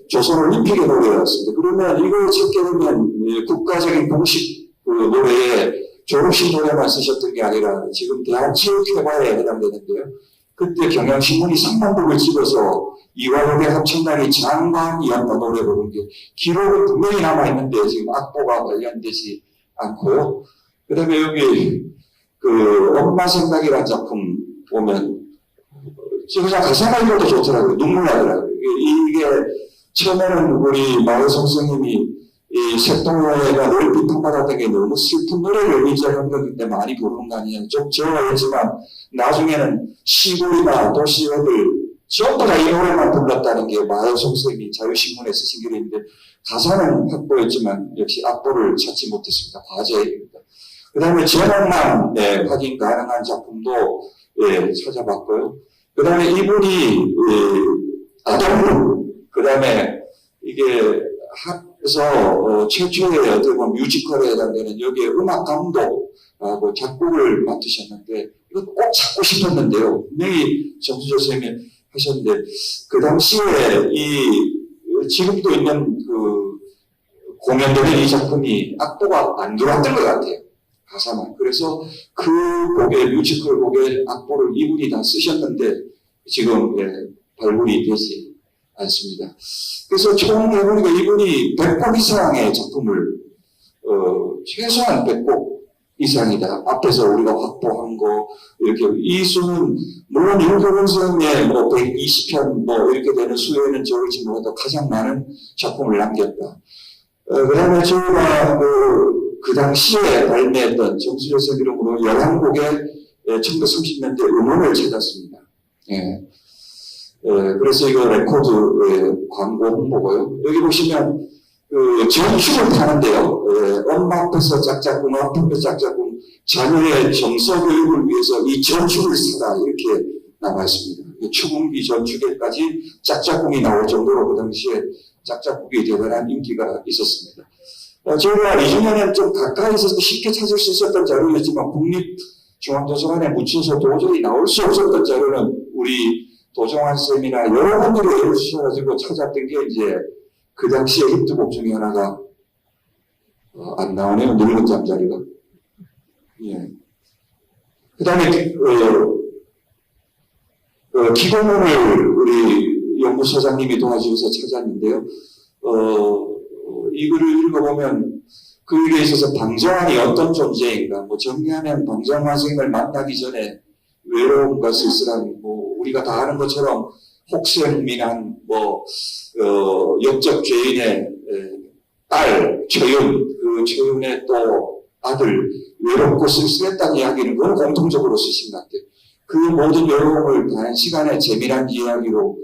조선올림픽의 노래였습니다. 그러면 이걸 찾게 되면 국가적인 공식 그 노래에 졸업식 노래만 쓰셨던 게 아니라 지금 대한체육회화에 해당되는데요. 그때 경향신문이 3만 부를 찍어서 이화여대 합창단이 장관이었던 노래 부른 게 기록은 분명히 남아있는데 지금 악보가 관련되지 않고요. 그 다음에 여기 그 엄마 생각이라는 작품 보면 그냥 가사만 읽어도 좋더라고요. 눈물 나더라고요. 이게 처음에는 우리 마을 선생님이 이 색동호회가 노래 비판받았던 게 너무 슬픈 노래를 의지하는 거기 때문에 많이 부르는 거 아니냐. 좀 저어했지만 나중에는 시골이나 도시어들 전부 다 이 노래만 불렀다는 게 마을 선생님이 자유신문에 쓰신 글인데 가사는 확보했지만 역시 악보를 찾지 못했습니다. 과제입니다. 그 다음에 제목만 확인 가능한 작품도 찾아봤고요. 그 다음에 이분이 아동부, 그 다음에 이게 학에서 최초의 어떻게 보면 뮤지컬에 해당되는 여기에 음악 감독하고 작곡을 맡으셨는데 이거 꼭 찾고 싶었는데요. 분명히 정수조 선생님이 하셨는데 그 당시에 지금도 있는 그 공연되는 이 작품이 악보가 안 들어왔던 것 같아요. 가사만. 그래서 그 곡의 뮤지컬 곡의 악보를 이분이 다 쓰셨는데 지금 발굴이 되지 않습니다. 그래서 총 해보니까 이분이 100곡 이상의 작품을 최소한 100곡 이상이다. 앞에서 우리가 확보한 거 이렇게 이 수는 물론 윤교근 선생의 뭐 120편 뭐 이렇게 되는 수에는 적을지 몰라도 가장 많은 작품을 남겼다. 그 다음에 저희가 그 당시에 발매했던 정수조 선생 이름으로 11곡의 1930년대 음원을 찾았습니다. 그래서 이거 레코드 광고 홍보고요. 여기 보시면 전축을 파는데요. 엄마 앞에서 짝짝꿍, 아빠 앞에서 짝짝꿍, 자녀의 정서 교육을 위해서 이 전축을 사다 이렇게 나와 있습니다. 추궁기 전축에까지 짝짝꿍이 나올 정도로 그 당시에 짝짝꿍이 대단한 인기가 있었습니다. 저희가 20년에 좀 가까이서 쉽게 찾을 수 있었던 자료였지만 국립중앙도서관에 묻혀서 도저히 나올 수 없었던 자료는 우리 도정환 쌤이나 여러분들이 애를 주셔가지고 찾았던 게 이제 그 당시에 히트곡 중에 하나가 안 나오네요. 늙은 잠자리가. 그 다음에 기고문을 우리 연구소장님이 도와주셔서 찾았는데요. 이 글을 읽어보면 그 일에 있어서 방정환이 어떤 존재인가, 뭐 정리하면 방정환 선생님을 만나기 전에 외로움과 쓸쓸함, 뭐 우리가 다 아는 것처럼 혹세무민한 역적 죄인의 딸 최윤, 그 최윤의 또 아들 외롭고 쓸쓸했다는 이야기는 그건 공통적으로 쓰신 것 같아요. 그 모든 외로움을 단 시간의 재미난 이야기로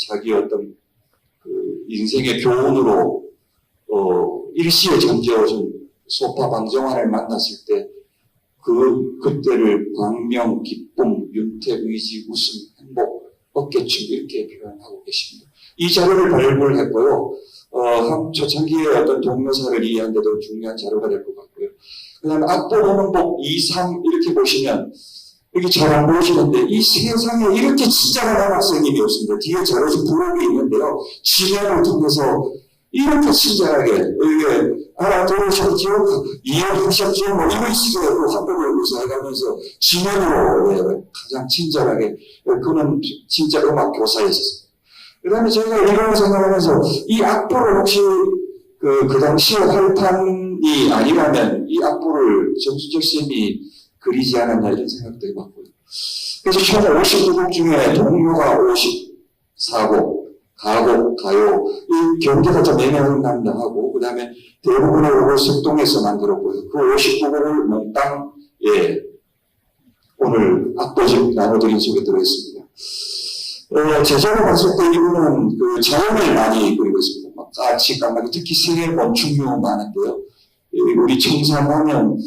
자기 어떤 그 인생의 교훈으로 일시에 잠재워준 소파 방정환을 만났을 때 그때를 광명, 기쁨, 윤태, 의지, 웃음, 행복, 어깨춤 이렇게 표현하고 계십니다. 이 자료를 발굴했고요. 초창기에 어떤 동료사를 이해하는 데도 중요한 자료가 될 것 같고요. 그 다음에 악보 보는 법 2, 3 이렇게 보시면 여기 잘 안 보이시는데 이 세상에 이렇게 친절한 학생님이 없습니다. 뒤에 자료집 부록이 있는데요. 지면을 통해서 이렇게 친절하게 이게 알아들으셨죠? 이해하셨죠? 뭐 이런 식으로 학교를 구사해가면서 지면으로 가장 친절하게 그는 진짜 음악 교사였었습니다. 그 다음에 저희가 이런 생각하면서 이 악보를 혹시 그 당시에 활판이 아니라면 이 악보를 정수철 쌤이 그리지 않았냐 이런 생각도 해봤고요. 그래서 총 59곡 중에 동요가 54곡, 가곡, 가요, 이 경계가 좀 애매한다 하고, 그 다음에 대부분의 곡을 석동에서 만들었고요. 그 59곡을 몽땅, 오늘 악보집 나눠드린 속에 들어있습니다. 제자로 봤을 때 이분은 그 자연을 많이 그리고 있습니다. 막 까치, 까마귀, 특히 새해 곤충류 많은데요. 우리 청산하면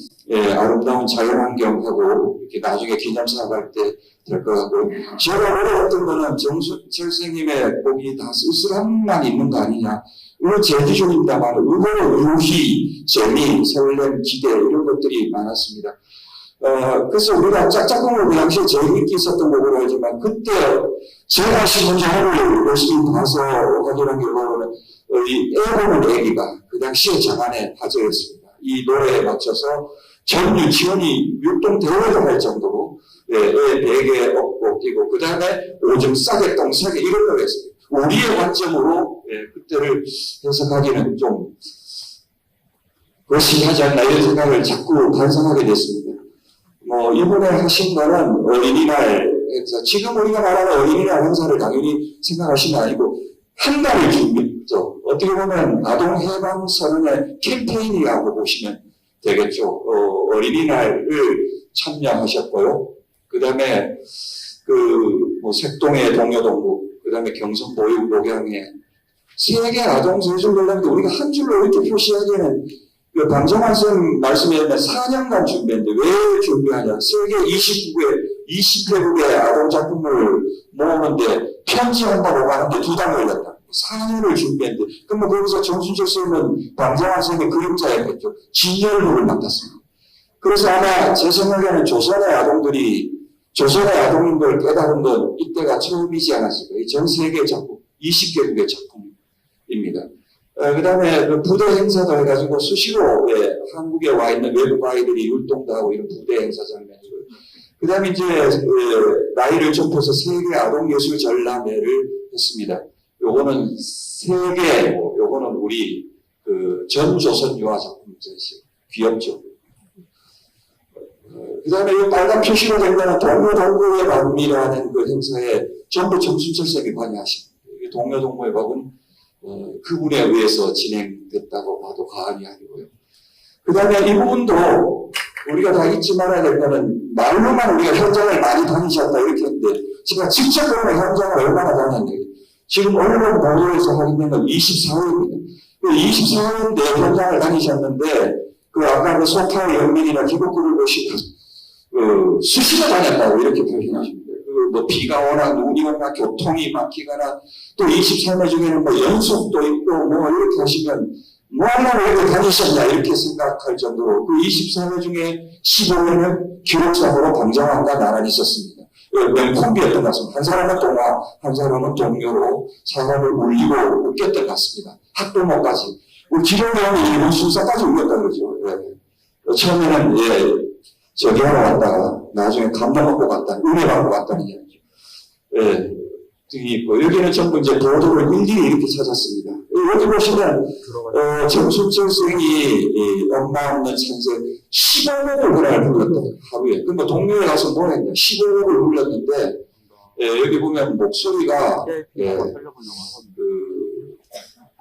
아름다운 자연환경하고 이렇게 나중에 기념사업 할 때 될 것 같고요. 제가 어려웠던 거는 정수철 선생님의 곡이 다 쓸쓸함만 있는 거 아니냐. 물론 제 기준입니다만 의외로 유희, 재미, 설렘, 기대 이런 것들이 많았습니다. 그래서 우리가 짝짝꿍을 그 당시에 제일 인기 있었던 곡으로 알지만 그때 제가 신문자를 열심히 봐서 확인한 결과로는 이 애보는 애기가 그 당시에 장안의 화제였습니다. 이 노래에 맞춰서 전 유치원이 율동대회를 할 정도로 애 베개 업고 뛰고 그 다음에 오줌 싸게 똥 싸게 이런 걸 했어요. 우리의 관점으로 그때를 해석하기는 좀 그것이 하지 않나 이런 생각을 자꾸 반성하게 됐습니다. 이번에 하신 거는 어린이날 행사, 지금 우리가 말하는 어린이날 행사를 당연히 생각하시면 아니고 한 달을 준비했죠. 어떻게 보면 아동해방선언의 캠페인이라고 보시면 되겠죠. 어린이날을 참여하셨고요. 그 다음에 색동의 동요동부, 그 다음에 경성보육 녹양의 세계 아동세술 관련인데 우리가 한 줄로 이렇게 표시하기에는 방정환 선 말씀에 의하면 4년간 준비했는데 왜 준비하냐? 세계 20개국의 아동작품을 모으는데 편지한다고 하는데 2달 걸렸다. 4년을 준비했는데 그럼 거기서 정순철 선생님은 방정환 선생님의 그림자였겠죠. 진열부를 맡았습니다. 그래서 아마 제 생각에는 조선의 아동인 걸 깨달은 건 이때가 처음이지 않았을까. 전 세계 작품, 20개국의 작품입니다. 그 다음에 부대 행사도 해가지고 수시로 한국에 와 있는 외국 아이들이 율동도 하고 이런 부대 행사 장면이고 그 다음에 이제 나이를 좁혀서 세계 아동예술 전람회를 했습니다. 요거는 요거는 우리 전 조선 유화 작품 전시 귀엽죠. 그 다음에 이 빨간 표시로 된 거는 동료동부의 밤이라는 그 행사에 전부 정순철 선생님이 관여하십니다. 동료동부의 밤은 그분에 의해서 진행됐다고 봐도 과언이 아니고요. 그 다음에 이 부분도 우리가 다 잊지 말아야 될 거는 말로만 우리가 현장을 많이 다니셨다 이렇게 했는데 제가 직접 보면 현장을 얼마나 다녔는지 지금 언론 보도에서 확인된 건 24회입니다. 24회인데 현장을 다니셨는데 아까 소파의 연민이나 기록글을 보시면 수시로 다녔다고 이렇게 표현하십니다. 비가 오나 눈이 오나 교통이 막히거나 또 23회 중에는 연속도 있고 이렇게 하시면 얼마나 이렇게 다니셨냐 이렇게 생각할 정도로 24회 중에 15회는 기록상으로 방정환과 나란히 있었습니다. 명콤비였던 것 같습니다. 한 사람은 동화, 한 사람은 동료로 사람을 울리고 웃겼던 것 같습니다. 학부모까지. 기록에는 일본 순사까지 울렸던 거죠. 처음에는 저기 하러 왔다가 나중에 감동 먹고 갔다, 은혜 받고 갔다는 이야기죠. 등이 있고 여기는 전부 이제 보도를 일일이 이렇게 찾았습니다. 여기 보시면 정순철 선생이 엄마 없는 산세 15곡을 그날 불렀다 하루에. 그럼 동료에 가서 뭘 했냐? 15곡을 불렀는데 여기 보면 목소리가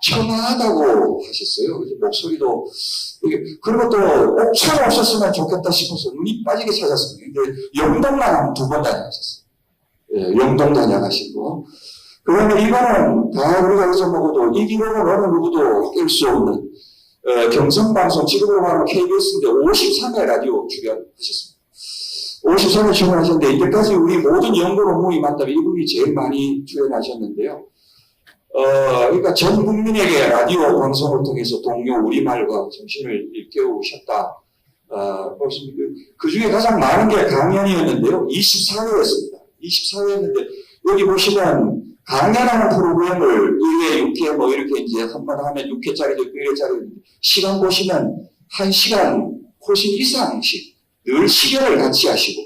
청아하다고 하셨어요. 목소리도 그리고 또 옥천 없었으면 좋겠다 싶어서 눈이 빠지게 찾았습니다. 근데 영동만 2번 다녀가셨어요. 영동 다녀가시고 그 다음에 이거는 다 우리가 여기서 먹어도 이 기록은 어느 누구도 깰 수 없는 경성방송 지금으로 말하면 KBS인데 53회 라디오 출연하셨습니다. 53회 출연하셨는데 이때까지 우리 모든 연구 논문이 맞다면 이분이 제일 많이 출연하셨는데요. 그러니까 전 국민에게 라디오 방송을 통해서 동요 우리말과 정신을 일깨우셨다. 그 중에 가장 많은 게 강연이었는데요. 24회였습니다. 24회였는데, 여기 보시면 강연하는 프로그램을 1회 6회 이렇게 이제 한 번 하면 6회짜리도 있고 1회짜리도 있고, 시간 보시면 1시간 훨씬 이상씩 늘 시간을 같이 하시고,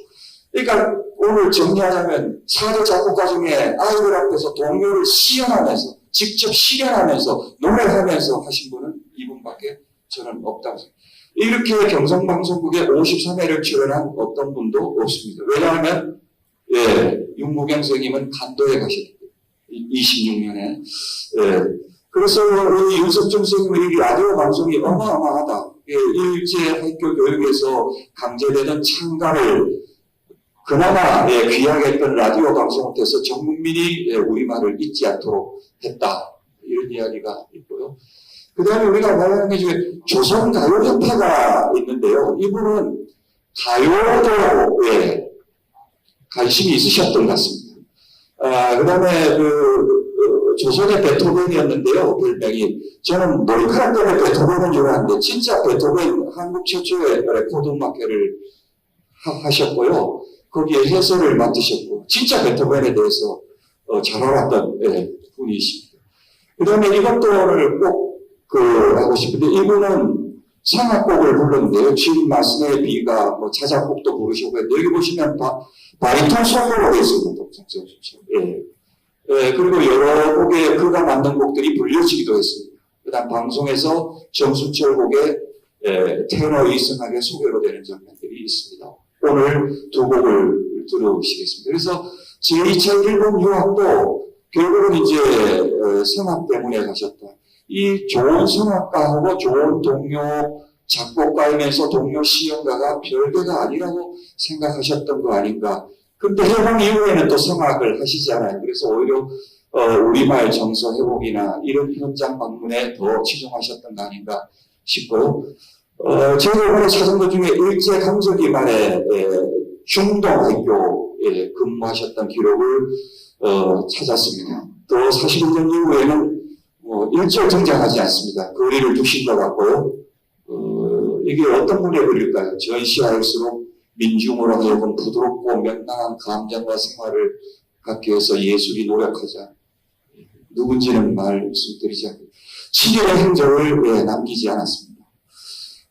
그러니까 오늘 정리하자면 4대 작곡가 중에 아이들 앞에서 동요를 시연하면서 직접 실현하면서 노래하면서 하신 분은 이분밖에 저는 없다고 생각합니다. 이렇게 경성방송국에 53회를 출연한 어떤 분도 없습니다. 왜냐하면 윤무경 선생님은 간도에 가셨기 때문에 26년에 그래서 우리 윤석준 선생님의 이 라디오 방송이 어마어마하다. 일제학교 교육에서 강제되는 창가를 그나마 귀하게 했던 라디오 방송을 통해서 전 국민이 우리말을 잊지 않도록 했다. 이런 이야기가 있고요. 그 다음에 우리가 말하는 게 중에 조선가요협회가 있는데요. 이분은 가요도 관심이 있으셨던 것 같습니다. 그 다음에 조선의 베토벤이었는데요, 별명이. 저는 머리카락 때문에 베토벤인 줄 알았는데, 진짜 베토벤 한국 최초의 레코드 음악회를 하셨고요. 거기에 해설을 맡으셨고, 진짜 베토벤에 대해서 잘 알았던 분이십니다. 그 다음에 이것들을 꼭 하고 싶은데, 이분은 성악곡을 불렀는데요. 쥐 마스네의 비가 뭐 자작곡도 부르시고 했는데, 여기 보시면 바리톤 솔로로 되어 있습니다. 그리고 여러 곡에 그가 만든 곡들이 불려지기도 했습니다. 그 다음 방송에서 정순철 곡의 테너 이승학의 소개로 되는 장면들이 있습니다. 오늘 두 곡을 들어보시겠습니다. 그래서 제2차 일본 유학도 결국은 이제 성악 때문에 가셨다. 이 좋은 성악가하고 좋은 동료 작곡가이면서 동료 시연가가 별개가 아니라고 생각하셨던 거 아닌가. 근데 해방 이후에는 또 성악을 하시잖아요. 그래서 오히려 우리말 정서 회복이나 이런 현장 방문에 더 치중하셨던 거 아닌가 싶고요. 제가 이번에 찾은 것 중에 일제 강점기 말에 중동학교에 근무하셨던 기록을 찾았습니다. 또 41년 이후에는 일절 등장하지 않습니다. 거리를 두신 것 같고요. 이게 어떤 분의 글일까요? 전시할수록 민중으로 하여금 부드럽고 명랑한 감정과 생활을 갖기 위해서 예술이 노력하자. 누군지는 말씀드리지 않고 치료의 행적을 남기지 않았습니다.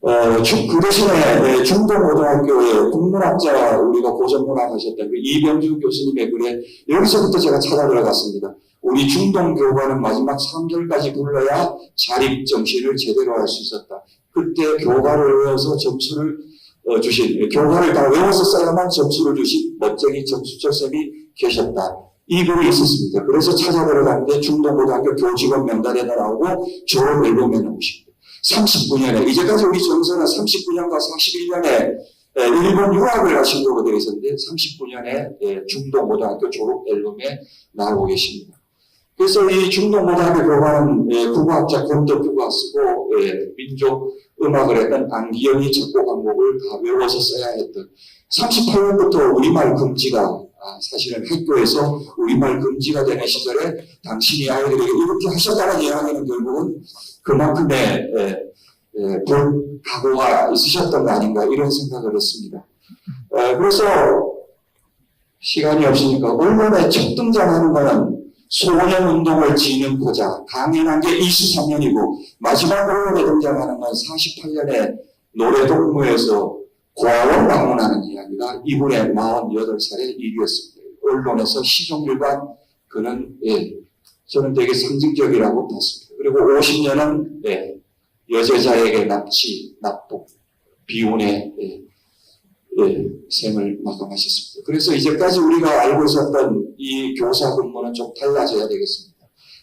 그 대신에 중동고등학교의 국문학자 우리가 고전문학 하셨던 그 이병주 교수님의 글에 여기서부터 제가 찾아 들어갔습니다. 우리 중동교관은 마지막 3절까지 불러야 자립정신을 제대로 할 수 있었다. 그때 교과를 외워서 점수를 주신, 교과를 다 외워서 써야만 점수를 주신 멋쟁이 정수철 쌤이 계셨다. 이 글이 있었습니다. 그래서 찾아 들어갔는데 중동고등학교 교직원 명단에도 나오고 졸업 앨범에 나오십니다. 39년에, 이제까지 우리 정서는 39년과 41년에 일본 유학을 하신 거로 되어 있었는데 39년에 중동고등학교 졸업 앨범에 나오고 계십니다. 그래서 이 중동고등학교 교관은 국어학자 권덕규가 쓰고 민족 음악을 했던 안기영이 작곡한 곡을 다 외워서 써야 했던 38년부터 우리말 금지가 사실은 학교에서 우리말 금지가 되는 시절에 당신이 아이들에게 이렇게 하셨다는 이야기는 결국은 그만큼의 각오가 있으셨던 거 아닌가 이런 생각을 했습니다. 그래서 시간이 없으니까 언론에 첫 등장하는 거는 소년운동을 진행하자 강연한 게 23년이고 마지막 언론에 등장하는 건 48년에 노래동무에서 고아원 방문하는 이야기가 이분의 48살의 일이었습니다. 언론에서 시종일관 그는 저는 되게 상징적이라고 봤습니다. 그리고 50년은 여제자에게 납치, 납북, 비운의 생을 마감하셨습니다. 그래서 이제까지 우리가 알고 있었던 이 교사 근무는 좀 달라져야 되겠습니다.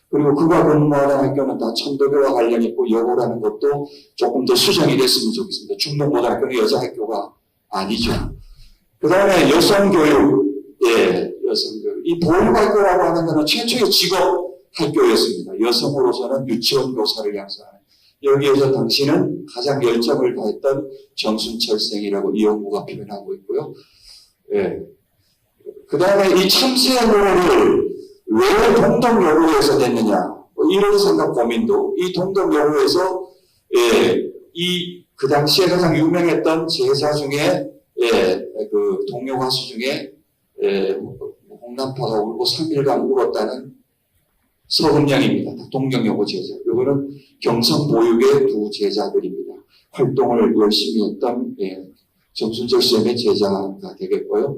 그리고 그가 근무하는 학교는 다 천도교와 관련 있고 여고라는 것도 조금 더 수정이 됐으면 좋겠습니다. 중동고등학교는 여자 학교가 아니죠. 그 다음에 여성교육, 여성교육. 이 보육학교라고 하는 것은 최초의 직업 학교였습니다. 여성으로서는 유치원 교사를 양성하는. 여기에서 당신은 가장 열정을 다했던 정순철생이라고 이용구가 표현하고 있고요. 그 다음에 이 참새 노래를 왜 동덕여고에서 됐느냐, 이런 생각 고민도, 이 동덕여고에서, 그 당시에 가장 유명했던 제자 중에, 그 동요 가수 중에, 홍남파가 울고 3일간 울었다는 서금량입니다. 동덕여고 제자. 이거는 경성보육의 두 제자들입니다. 활동을 열심히 했던, 정순철 쌤의 제자가 되겠고요.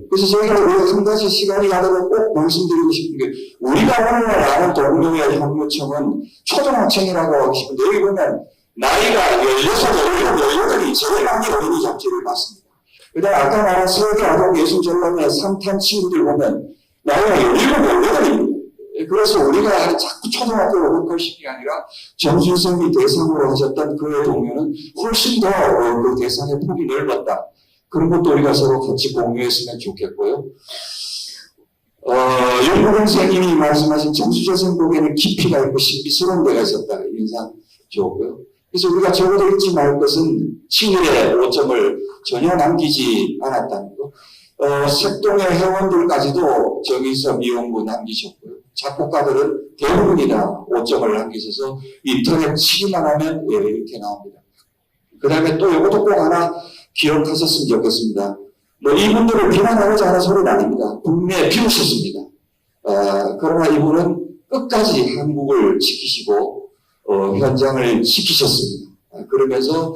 그래서 저희가 한 가지 시간이 가다가 꼭 말씀드리고 싶은 게, 우리가 오늘날 아는 동료의 협력청은 초등학생이라고 하고 싶은데, 여기 보면, 나이가 16, 18이 제일 많이 어린이 잡지를 봤습니다. 그 다음에 아까 말한 세계 아동 예술전람회 3탄 친구들 보면, 나이가 17, 18입니다. 그래서 우리가 자꾸 초등학교로 헛걸시킨 게 아니라, 정순생이 대상으로 하셨던 그의 동료는 훨씬 더 그 대상의 폭이 넓었다. 그런 것도 우리가 서로 같이 공유했으면 좋겠고요. 연구원 선생님이 말씀하신 정수철 선곡에는 깊이가 있고 신비스러운 데가 있었다. 인상 좋고요. 그래서 우리가 적어도 잊지 말 것은 친일의 오점을 전혀 남기지 않았다는 거. 색동의 회원들까지도 정의섭 이용구 남기셨고요. 작곡가들은 대부분이 다 5점을 남기셔서 인터넷 치기만 하면 예, 이렇게 나옵니다. 그 다음에 또 이것도 꼭 하나 기억하셨으면 좋겠습니다. 뭐 이분들을 비난하고자 하는 소리는 아닙니다. 분명히 비우셨습니다. 그러나 이분은 끝까지 한국을 지키시고 현장을 지키셨습니다. 그러면서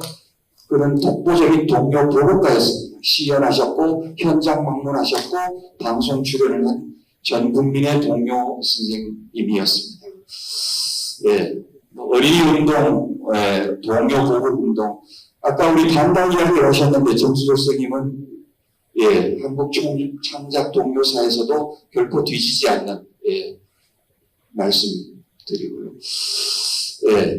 그는 독보적인 동료 보급가였습니다. 시연하셨고 현장 방문하셨고 방송 출연을 한 전 국민의 동료 선생님이었습니다. 예, 어린이 운동, 동료 보급 운동. 아까 우리 반달 이야기를 하셨는데 정수조 선생님은 예, 한국 창작 동료사에서도 결코 뒤지지 않는 예, 말씀드리고요. 예,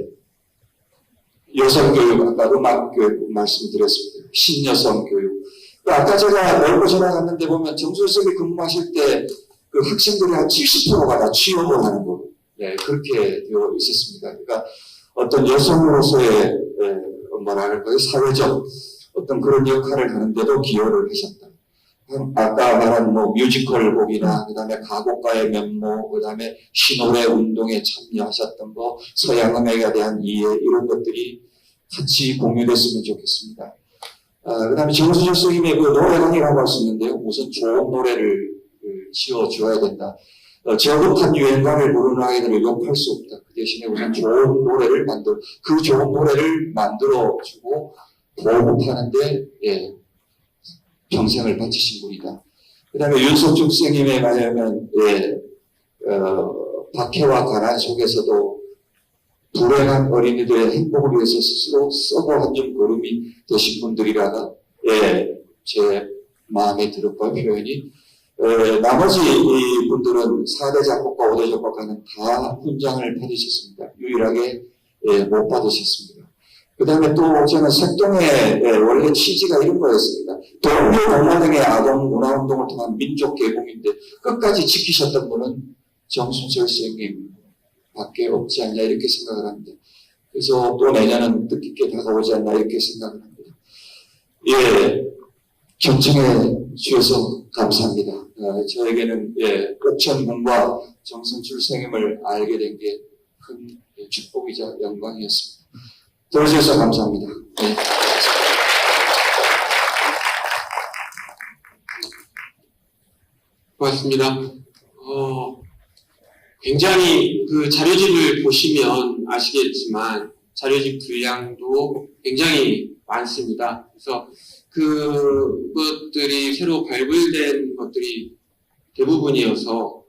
여성교육, 아까 음악교육 말씀드렸습니다. 신여성 교육. 아까 제가 넓고 지나갔는데 보면 정수조 선생님이 근무하실 때 그 학생들이 한 70%가 다 취업을 하는 거, 네, 그렇게 되어 있었습니다. 그러니까 어떤 여성으로서의 뭐랄까요, 사회적 어떤 그런 역할을 하는데도 기여를 하셨다. 아까 말한 뭐 뮤지컬 곡이나 그다음에 가곡가의 면모, 그다음에 신호래 운동에 참여하셨던 거, 서양 음악에 대한 이해 이런 것들이 같이 공유됐으면 좋겠습니다. 그다음에 정수조 선생님의 그 노래방이라고 할 수 있는데요. 우선 좋은 노래를 지어줘야 된다. 저급한 유행가를 부르는 아이들을 욕할 수 없다. 그 대신에 우선 좋은 노래를 그 좋은 노래를 만들어주고 보급하는데 예, 평생을 바치신 분이다. 그 다음에 윤석준 선생님에 가려면 예, 박해와 가난 속에서도 불행한 어린이들의 행복을 위해서 스스로 썩어 한 줌 걸음이 되신 분들이라가 예, 제 마음에 들었고 표현이 나머지 이 분들은 4대 작곡가, 5대 작곡가는 다 훈장을 받으셨습니다. 유일하게 예, 못 받으셨습니다. 그 다음에 또 저는 색동의 원래 취지가 이런 거였습니다. 동료 동화 등의 아동 문화운동을 통한 민족 계봉인데 끝까지 지키셨던 분은 정순철 선생님 밖에 없지 않냐 이렇게 생각을 합니다. 그래서 또 내년은 뜻깊게 다가오지 않나 이렇게 생각을 합니다. 예, 경청해 주셔서 감사합니다. 저에게는 예, 옥천군과 정순철 선생님을 알게 된 게 큰 축복이자 영광이었습니다. 들어주셔서 감사합니다. 네. 고맙습니다. 굉장히 그 자료집을 보시면 아시겠지만 자료집 분량도 굉장히 많습니다. 그래서 그것들이 새로 발굴된 것들이 대부분이어서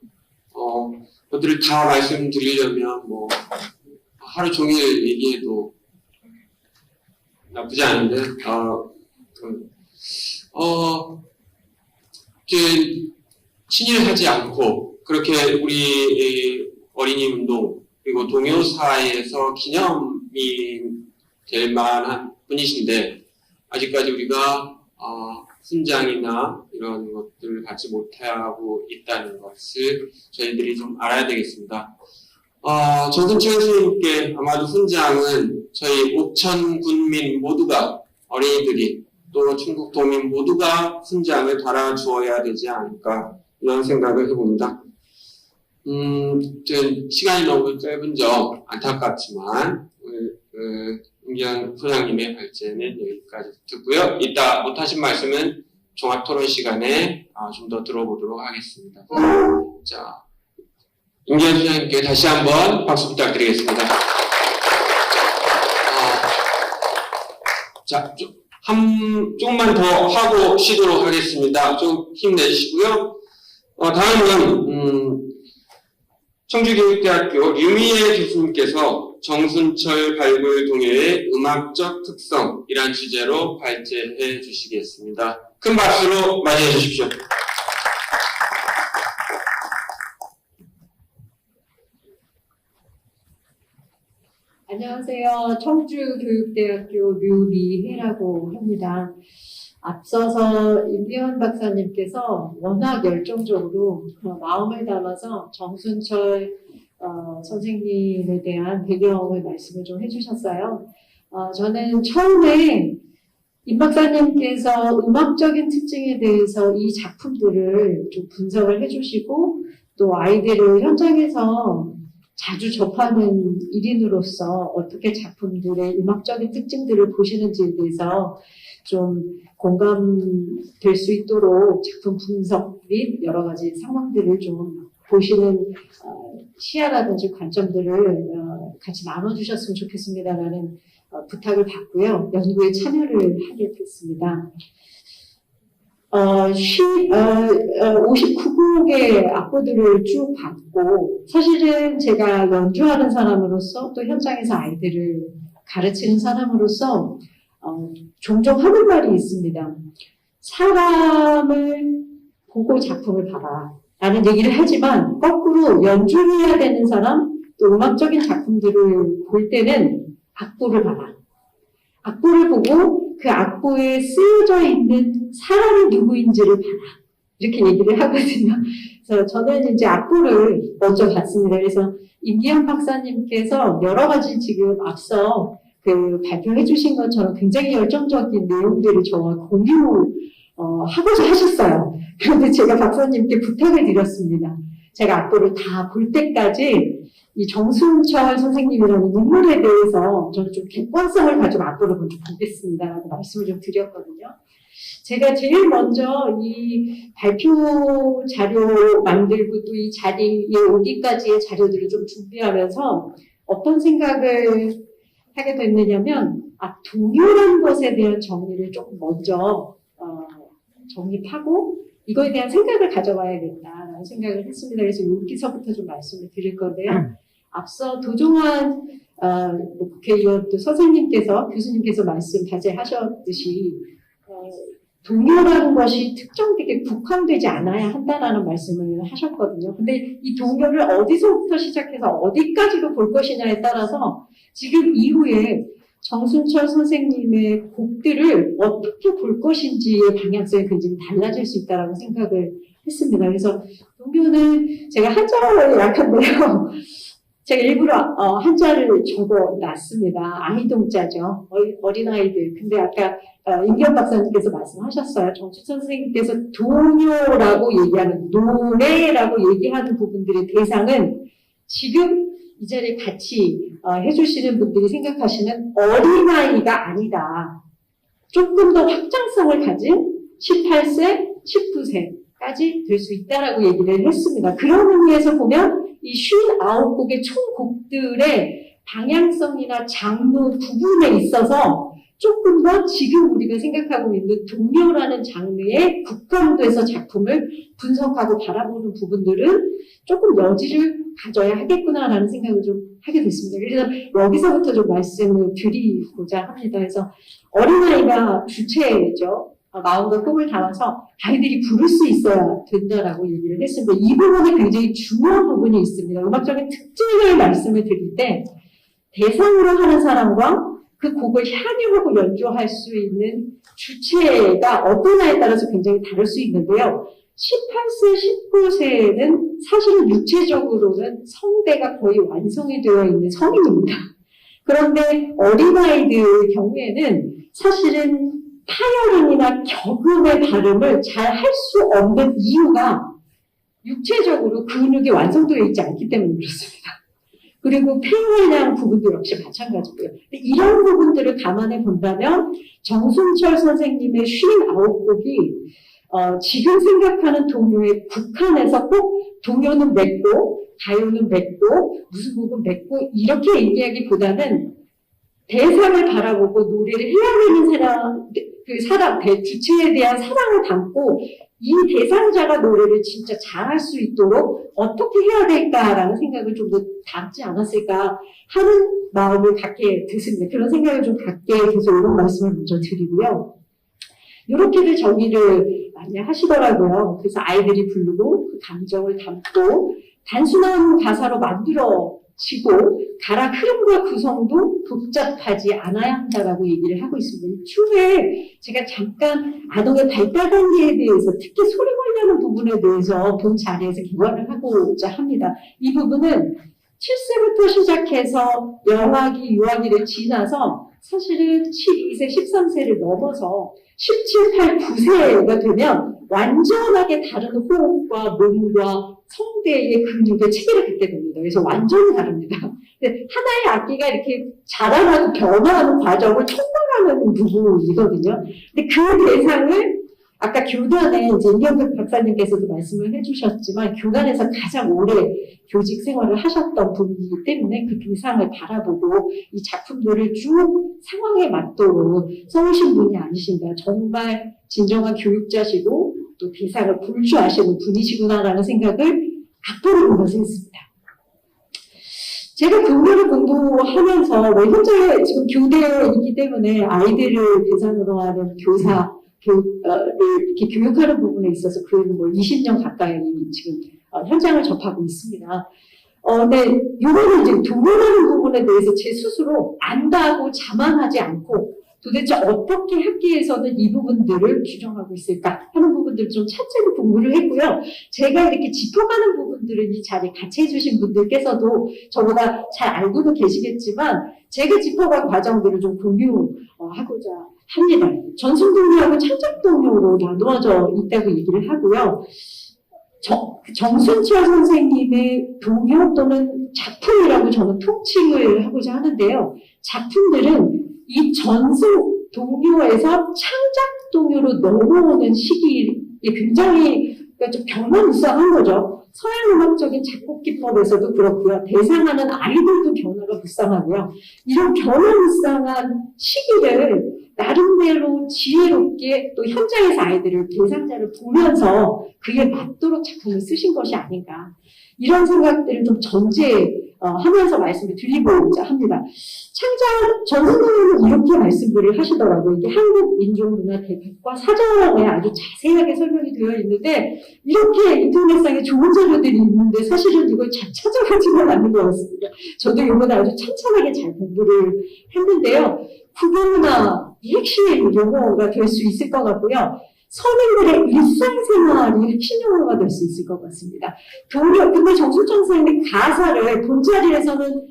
그것들을 다 말씀드리려면 뭐 하루 종일 얘기해도 나쁘지 않은데 이제 친일하지 않고 그렇게 우리 어린이 운동 그리고 동요사에서 기념이 될 만한 분이신데 아직까지 우리가 훈장이나 이런 것들을 받지 못하고 있다는 것을 저희들이 좀 알아야 되겠습니다. 정순철 선생님께 아마도 훈장은 저희 옥천 군민 모두가 어린이들이 또 충북 도민 모두가 훈장을 달아주어야 되지 않을까 이런 생각을 해봅니다. 시간이 너무 짧은 점 안타깝지만 임기현 소장님의 발제는 여기까지 듣고요. 이따 못하신 말씀은 종합토론 시간에 좀 더 들어보도록 하겠습니다. 자, 임기현 소장님께 다시 한번 박수 부탁드리겠습니다. 자, 조금만 더 하고 쉬도록 하겠습니다. 좀 힘내시고요. 다음은 청주교육대학교 류미애 교수님께서 정순철 발굴 동요의 음악적 특성이란 주제로 발제해 주시겠습니다. 큰 박수로 맞이해 주십시오. 안녕하세요. 청주교육대학교 류미혜라고 합니다. 앞서서 임기현 박사님께서 워낙 열정적으로 마음을 담아서 정순철 선생님에 대한 배경을 말씀을 좀 해주셨어요. 저는 처음에 임 박사님께서 음악적인 특징에 대해서 이 작품들을 좀 분석을 해주시고 또 아이들을 현장에서 자주 접하는 일인으로서 어떻게 작품들의 음악적인 특징들을 보시는지에 대해서 좀 공감될 수 있도록 작품 분석 및 여러 가지 상황들을 좀 보시는 시야라든지 관점들을 같이 나눠주셨으면 좋겠습니다라는 부탁을 받고요. 연구에 참여를 하게 됐습니다. 59곡의 악보들을 쭉 받고 사실은 제가 연주하는 사람으로서 또 현장에서 아이들을 가르치는 사람으로서 종종 하는 말이 있습니다. 사람을 보고 작품을 봐라 라는 얘기를 하지만 거꾸로 연주해야 되는 사람 또 음악적인 작품들을 볼 때는 악보를 봐라. 악보를 보고 그 악보에 쓰여져 있는 사람이 누구인지를 봐라. 이렇게 얘기를 하거든요. 그래서 저는 이제 악보를 먼저 봤습니다. 그래서 임기현 박사님께서 여러 가지 지금 앞서 그 발표해 주신 것처럼 굉장히 열정적인 내용들을 저와 공유하고자 하셨어요. 그런데 제가 박사님께 부탁을 드렸습니다. 제가 악보를 다 볼 때까지 이 정순철 선생님이라는 인물에 대해서 저는 좀 객관성을 가지고 악보를 먼저 보겠습니다라고 말씀을 좀 드렸거든요. 제가 제일 먼저 이 발표 자료 만들고 또 이 자리에 오기까지의 자료들을 좀 준비하면서 어떤 생각을 하게 됐느냐면 동요라는 것에 대한 정리를 조금 먼저 정립하고 이거에 대한 생각을 가져봐야겠다라는 생각을 했습니다. 그래서 여기서부터 좀 말씀을 드릴 건데요. 앞서 도종환 국회의원 또 선생님께서 교수님께서 말씀 자제하셨듯이 동요라는 것이 특정되게 국한되지 않아야 한다라는 말씀을 하셨거든요. 근데 이 동요를 어디서부터 시작해서 어디까지로 볼 것이냐에 따라서 지금 이후에 정순철 선생님의 곡들을 어떻게 볼 것인지의 방향성이 굉장히 달라질 수 있다고 생각을 했습니다. 그래서 동요는 제가 한자가 약한데요. 제가 일부러 한자를 적어 놨습니다. 아이동자죠. 어린아이들. 근데 아까 임기현 박사님께서 말씀하셨어요. 정춘천 선생님께서 동요라고 얘기하는, 노래라고 얘기하는 부분들의 대상은 지금 이 자리에 같이 해주시는 분들이 생각하시는 어린아이가 아니다. 조금 더 확장성을 가진 18세, 19세까지 될 수 있다라고 얘기를 했습니다. 그런 의미에서 보면 이 59곡의 총곡들의 방향성이나 장르 부분에 있어서 조금 더 지금 우리가 생각하고 있는 동요라는 장르에 국한돼서 작품을 분석하고 바라보는 부분들은 조금 여지를 가져야 하겠구나라는 생각을 좀 하게 됐습니다. 그래서 여기서부터 좀 말씀을 드리고자 합니다. 그래서 어린아이가 주체죠. 마음과 꿈을 담아서 아이들이 부를 수 있어야 된다라고 얘기를 했습니다. 이 부분이 굉장히 중요한 부분이 있습니다. 음악적인 특징을 말씀을 드릴 때 대상으로 하는 사람과 그 곡을 향유하고 연주할 수 있는 주체가 어떠냐에 따라서 굉장히 다를 수 있는데요. 18세, 19세는 사실은 육체적으로는 성대가 거의 완성이 되어 있는 성인입니다. 그런데 어린아이들 경우에는 사실은 파열음이나 격음의 발음을 잘 할 수 없는 이유가 육체적으로 근육이 완성되어 있지 않기 때문에 그렇습니다. 그리고 폐활량 부분도 역시 마찬가지고요. 이런 부분들을 감안해 본다면 정순철 선생님의 59곡이 지금 생각하는 동요의 국한에서 꼭 동요는 맺고 가요는 맺고 무슨 곡은 맺고 이렇게 얘기하기보다는 대상을 바라보고 노래를 해야 되는 사람, 주체에 대한 사랑을 담고 이 대상자가 노래를 진짜 잘할 수 있도록 어떻게 해야 될까라는 생각을 좀 더 담지 않았을까 하는 마음을 갖게 됐습니다. 그런 생각을 좀 갖게 돼서 이런 말씀을 먼저 드리고요. 이렇게들 정의를 많이 하시더라고요. 그래서 아이들이 부르고 그 감정을 담고 단순한 가사로 만들어지고 가락 흐름과 구성도 복잡하지 않아야 한다라고 얘기를 하고 있습니다. 추후에 제가 잠깐 아동의 발달 단계에 대해서 특히 소리 관련한 부분에 대해서 본 자리에서 개관을 하고자 합니다. 이 부분은 7세부터 시작해서 영아기, 유아기를 지나서 사실은 12세, 13세를 넘어서 17, 8, 9세가 되면 완전하게 다른 호흡과 몸과 성대의 근육의 체계를 갖게 됩니다. 그래서 완전히 다릅니다. 근데 하나의 악기가 이렇게 자라나고 변화하는 과정을 통과하는 부분이거든요. 근데 그 대상을 아까 교단에 이제 임경극 박사님께서도 말씀을 해주셨지만 교단에서 가장 오래 교직 생활을 하셨던 분이기 때문에 그 대상을 바라보고 이 작품들을 쭉 상황에 맞도록 써오신 분이 아니신가. 정말 진정한 교육자시고 또 대상을 불주하시는 분이시구나라는 생각을 악보를 보면서 했습니다. 제가 교내를 공부하면서 현재 지금 교대에 있기 때문에 아이들을 대상으로 하는 교사 이렇게 교육하는 부분에 있어서 그래도 20년 가까이 지금 현장을 접하고 있습니다. 근데 요거는 이제 도전하는 부분에 대해서 제 스스로 안다고 자만하지 않고 도대체 어떻게 학계에서는 이 부분들을 규정하고 있을까 하는 부분들을 좀 차근히 공부를 했고요. 제가 이렇게 짚어가는 부분들을 이 자리에 같이 해주신 분들께서도 저보다 잘 알고는 계시겠지만 제가 짚어간 과정들을 좀 공유하고자 합니다. 전순동료하고 창작동료로 나누어져 있다고 얘기를 하고요. 정순철 선생님의 동요 또는 작품이라고 저는 통칭을 하고자 하는데요. 작품들은 이 전승 동요에서 창작 동요로 넘어오는 시기에 굉장히 좀 변화무쌍한 거죠. 서양 음악적인 작곡 기법에서도 그렇고요. 대상하는 아이들도 변화가 무쌍하고요. 이런 변화무쌍한 시기를 나름대로 지혜롭게 또 현장에서 아이들을 대상자를 보면서 그에 맞도록 작품을 쓰신 것이 아닌가. 이런 생각들을 좀 전제하면서 말씀을 드리고자 합니다. 전선생님은 이렇게 말씀들을 하시더라고요. 이게 한국민족문화대백과 사전에 아주 자세하게 설명이 되어 있는데 이렇게 인터넷상에 좋은 자료들이 있는데 사실은 이걸 잘 찾아가지는 않는 것 같습니다. 저도 이번에 아주 찬찬하게 잘 공부를 했는데요. 국어문화 핵심의 용어가 될 수 있을 것 같고요. 서민들의 일상생활이 핵심 용어가 될 수 있을 것 같습니다. 근데 정순철 선생님의 가사를 본자리에서는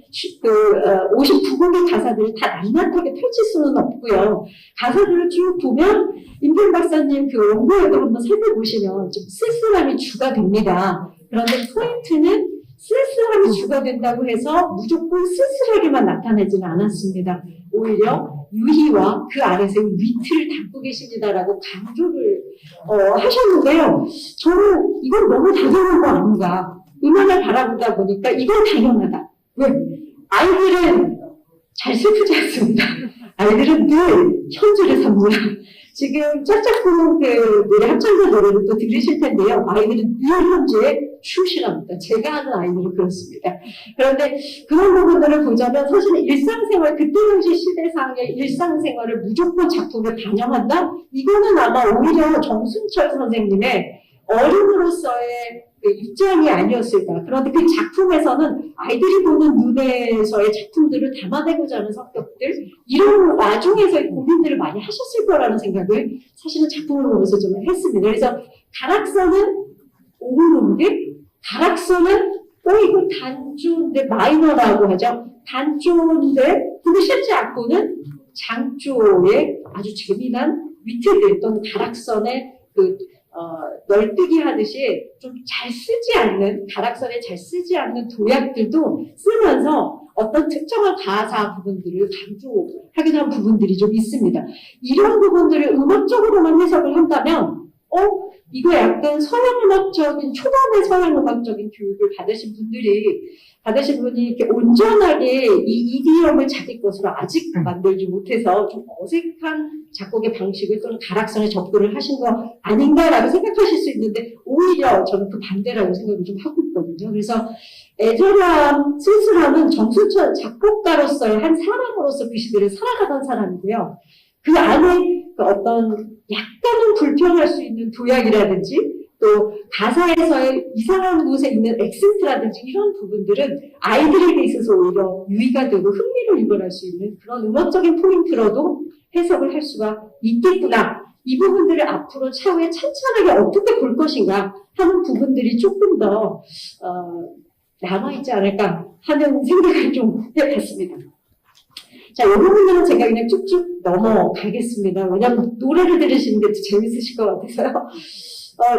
59곡의 가사들을 다 낱낱하게 펼칠 수는 없고요. 가사들을 쭉 보면 임경 박사님 그 원고에도 한번 살펴보시면 좀 쓸쓸함이 주가 됩니다. 그런데 포인트는 쓸쓸함이 주가 된다고 해서 무조건 쓸쓸하게만 나타내지는 않았습니다. 오히려 유희와 그 아래서 위트를 담고 계십니다라고 강조를 하셨는데요. 저는 이건 너무 당연한 거 아닌가. 음악을 바라보다 보니까 이건 당연하다. 왜? 아이들은 잘 슬프지 않습니다. 아이들은 늘 현주를 삽니다. 지금 짝짝꿍 노래 합창자 노래를 또 들으실 텐데요. 아이들은 늘 현주에 충실합니다. 제가 하는 아이들은 그렇습니다. 그런데 그런 부분들을 보자면 사실은 일상생활, 그때 당시 시대상의 일상생활을 무조건 작품에 반영한다? 이거는 아마 오히려 정순철 선생님의 어른으로서의 입장이 아니었을까. 그런데 그 작품에서는 아이들이 보는 눈에서의 작품들을 담아내고자 하는 성격들, 이런 와중에서의 고민들을 많이 하셨을 거라는 생각을 사실은 작품을 보면서 좀 했습니다. 그래서 가락서는 오르는데, 가락서는 이건 단조인데 마이너라고 하죠. 단조인데, 근데 실제 악보는 장조의 아주 재미난 위트들 또는 가락선의 널뛰기 하듯이 좀 잘 쓰지 않는, 가락선에 잘 쓰지 않는 도약들도 쓰면서 어떤 특정한 가사 부분들을 강조하기도 한 부분들이 좀 있습니다. 이런 부분들을 음악적으로만 해석을 한다면, 이거 약간 서양음악적인, 초반의 서양음악적인 교육을 받으신 분이 이렇게 온전하게 이 이디엄을 자기 것으로 아직 만들지 못해서 좀 어색한 작곡의 방식을 또는 가락선에 접근을 하신 거 아닌가라고 생각하실 수 있는데 오히려 저는 그 반대라고 생각을 좀 하고 있거든요. 그래서 애절함, 쓸쓸함은 정순철 작곡가로서의 한 사람으로서 그 시대를 살아가던 사람이고요. 그 안에 어떤 약간은 불평할 수 있는 도약이라든지 또 가사에서의 이상한 곳에 있는 액센트라든지 이런 부분들은 아이들에게 있어서 오히려 유의가 되고 흥미를 유발할 수 있는 그런 음악적인 포인트로도 해석을 할 수가 있겠구나. 이 부분들을 앞으로 차후에 찬찬하게 어떻게 볼 것인가 하는 부분들이 조금 더 남아있지 않을까 하는 생각을 좀 해봤습니다. 자, 이 부분들은 제가 그냥 쭉쭉 넘어가겠습니다. 왜냐면 노래를 들으시는 게 더 재밌으실 것 같아서요.